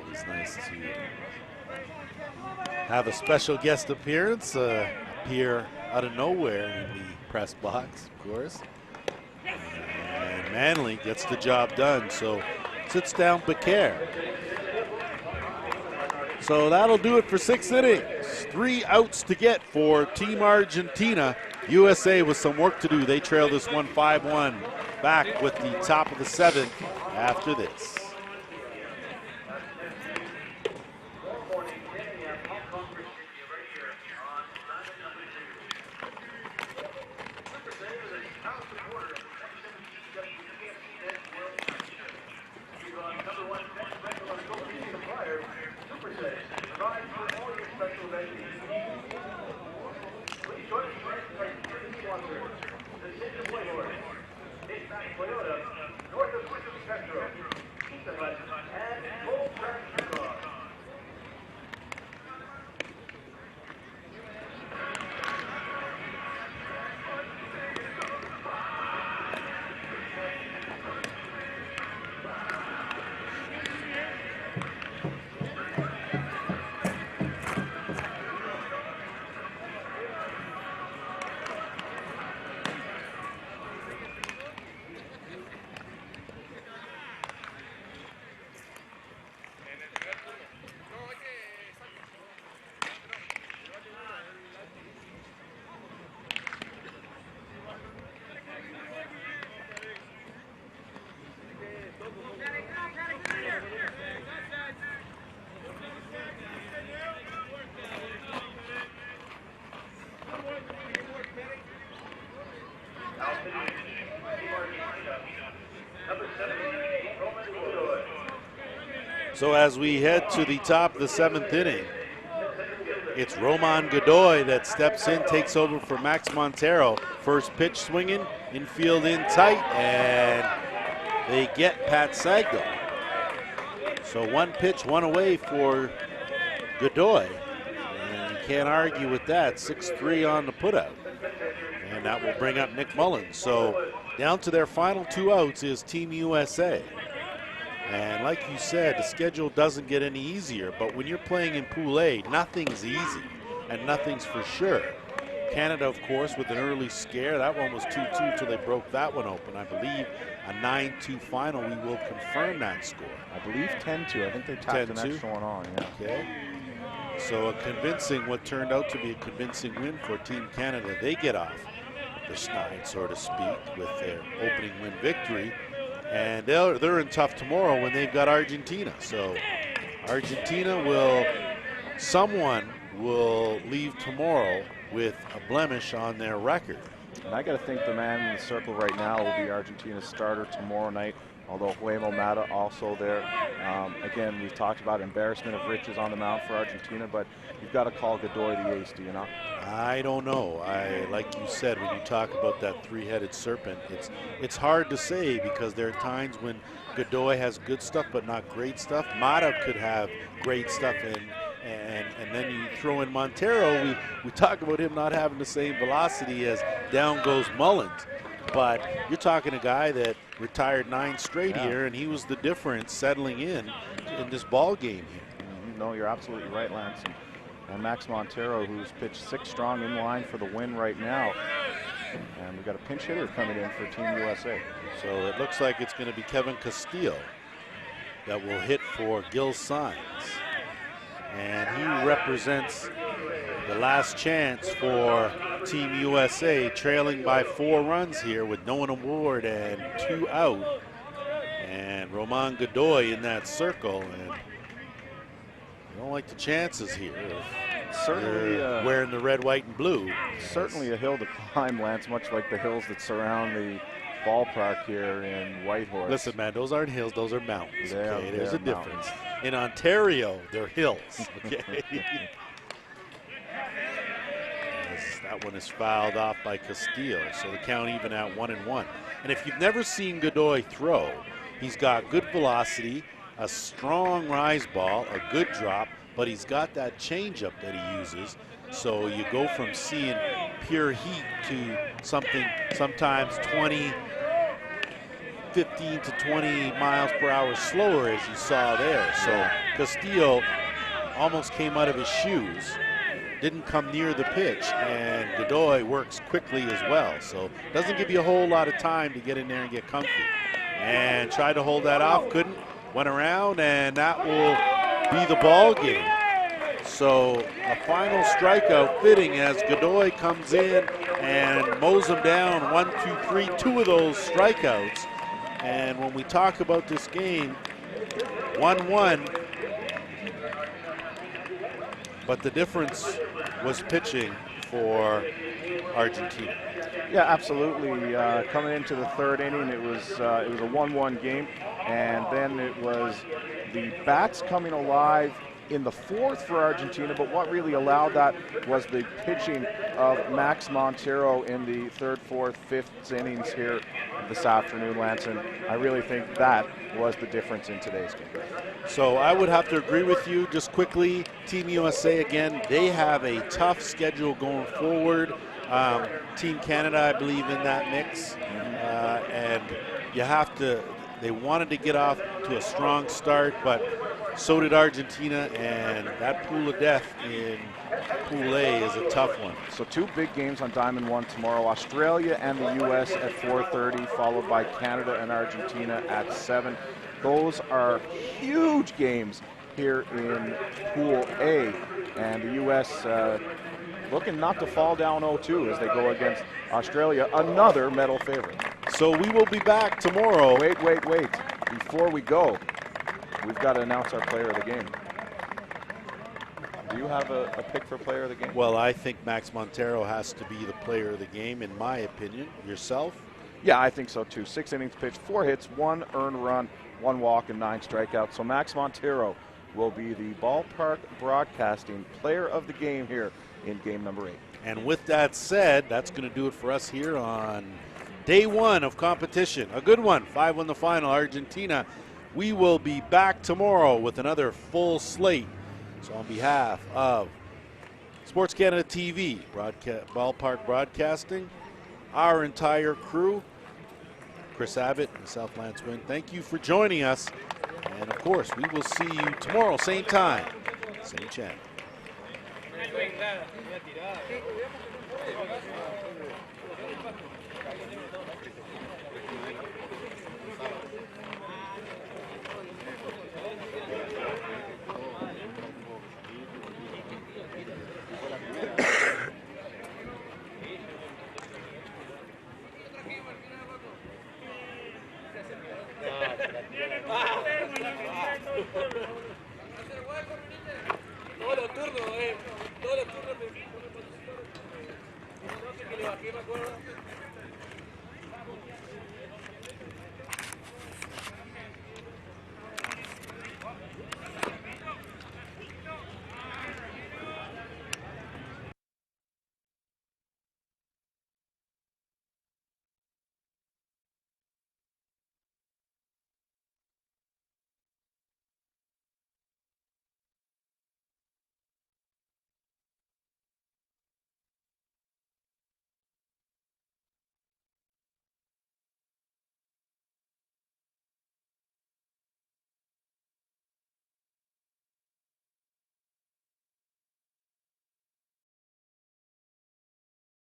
Always nice to have a special guest appearance appear out of nowhere in the press box, of course. Manley gets the job done, so sits down Becaire. So that'll do it for 6 innings. 3 outs to get for Team Argentina. USA with some work to do. They trail this one 5-1. Back with the top of the 7th after this. So as we head to the top of the 7th inning, it's Roman Godoy that steps in, takes over for Max Montero. First pitch swinging, infield in tight, and they get Pat Sagdo. So 1 pitch, 1 away for Godoy. And you can't argue with that. 6-3 on the putout. And that will bring up Nick Mullins. So down to their final 2 outs is Team USA. And like you said, the schedule doesn't get any easier, but when you're playing in Pool A, nothing's easy and nothing's for sure. Canada, of course, with an early scare. That one was 2-2 till they broke that one open. I believe a 9-2 final. We will confirm that score.
I believe 10-2. I think they tacked an extra one on, yeah.
Okay. So a convincing, what turned out to be a convincing win for Team Canada. They get off the schneid, so to speak, with their opening win victory. And they're in tough tomorrow when they've got Argentina. So Argentina someone will leave tomorrow with a blemish on their record.
And I got to think the man in the circle right now will be Argentina's starter tomorrow night, although Huemo Mata also there. Again, we've talked about embarrassment of riches on the mound for Argentina, but you've got to call Godoy the ace, do you not?
I don't know. Like you said, when you talk about that 3-headed serpent, it's hard to say because there are times when Godoy has good stuff but not great stuff. Mata could have great stuff, and then you throw in Montero. We talk about him not having the same velocity as down goes Mullins. But you're talking a guy that retired 9 straight here, and he was the difference settling in this ball game here.
No, you're absolutely right, Lance. And Max Montero, who's pitched 6 strong in line for the win right now. And we've got a pinch hitter coming in for Team USA.
So it looks like it's going to be Kevin Castillo that will hit for Gil Sainz. And he represents the last chance for Team USA, trailing by 4 runs here with no one aboard and 2 out. And Roman Godoy in that circle. And I don't like the chances here.
Certainly
wearing the red, white, and blue.
Certainly a hill to climb, Lance, much like the hills that surround the ballpark here in Whitehorse.
Listen, man, those aren't hills, those are mountains. Okay? There's a difference.
Mountains.
In Ontario, they're hills. Okay. That one is fouled off by Castillo, so the count even at 1-1. And if you've never seen Godoy throw, he's got good velocity, a strong rise ball, a good drop, but he's got that changeup that he uses. So you go from seeing pure heat to something sometimes 15 to 20 miles per hour slower, as you saw there. So Castillo almost came out of his shoes. didn't come near the pitch, and Godoy works quickly as well. So doesn't give you a whole lot of time to get in there and get comfy. And tried to hold that off, couldn't, went around, and that will be the ball game. So a final strikeout fitting as Godoy comes in and mows them down 1, 2, 3, 2 of those strikeouts. And when we talk about this game, 1-1, but the difference was pitching for Argentina.
Yeah, absolutely. Coming into the third inning, it was a 1-1 game, and then it was the bats coming alive in the fourth for Argentina, but what really allowed that was the pitching of Max Montero in the third, fourth, fifth innings here this afternoon, Lance, and I really think that was the difference in today's game.
So I would have to agree with you. Just quickly, Team USA again, they have a tough schedule going forward. Team Canada, I believe, in that mix, and you have to, they wanted to get off to a strong start, but so did Argentina, and that pool of death in Pool A is a tough one.
So 2 big games on Diamond 1 tomorrow. Australia and the U.S. at 4:30, followed by Canada and Argentina at 7. Those are huge games here in Pool A, and the U.S. Looking not to fall down 0-2 as they go against Australia, another medal favorite.
So we will be back tomorrow.
Wait. Before we go, we've got to announce our player of the game. Do you have a pick for player of the game?
Well, I think Max Montero has to be the player of the game, in my opinion. Yourself?
Yeah, I think so too. 6 innings pitched, 4 hits, 1 earned run, 1 walk, and 9 strikeouts. So Max Montero will be the Ballpark Broadcasting player of the game here in game number 8.
And with that said, that's going to do it for us here on day 1 of competition. A good one, 5-1 the final, Argentina. We will be back tomorrow with another full slate. So on behalf of Sports Canada TV, Ballpark Broadcasting, our entire crew, Chris Abbott and myself, Lance Wynn, thank you for joining us. And of course, we will see you tomorrow, same time, same channel.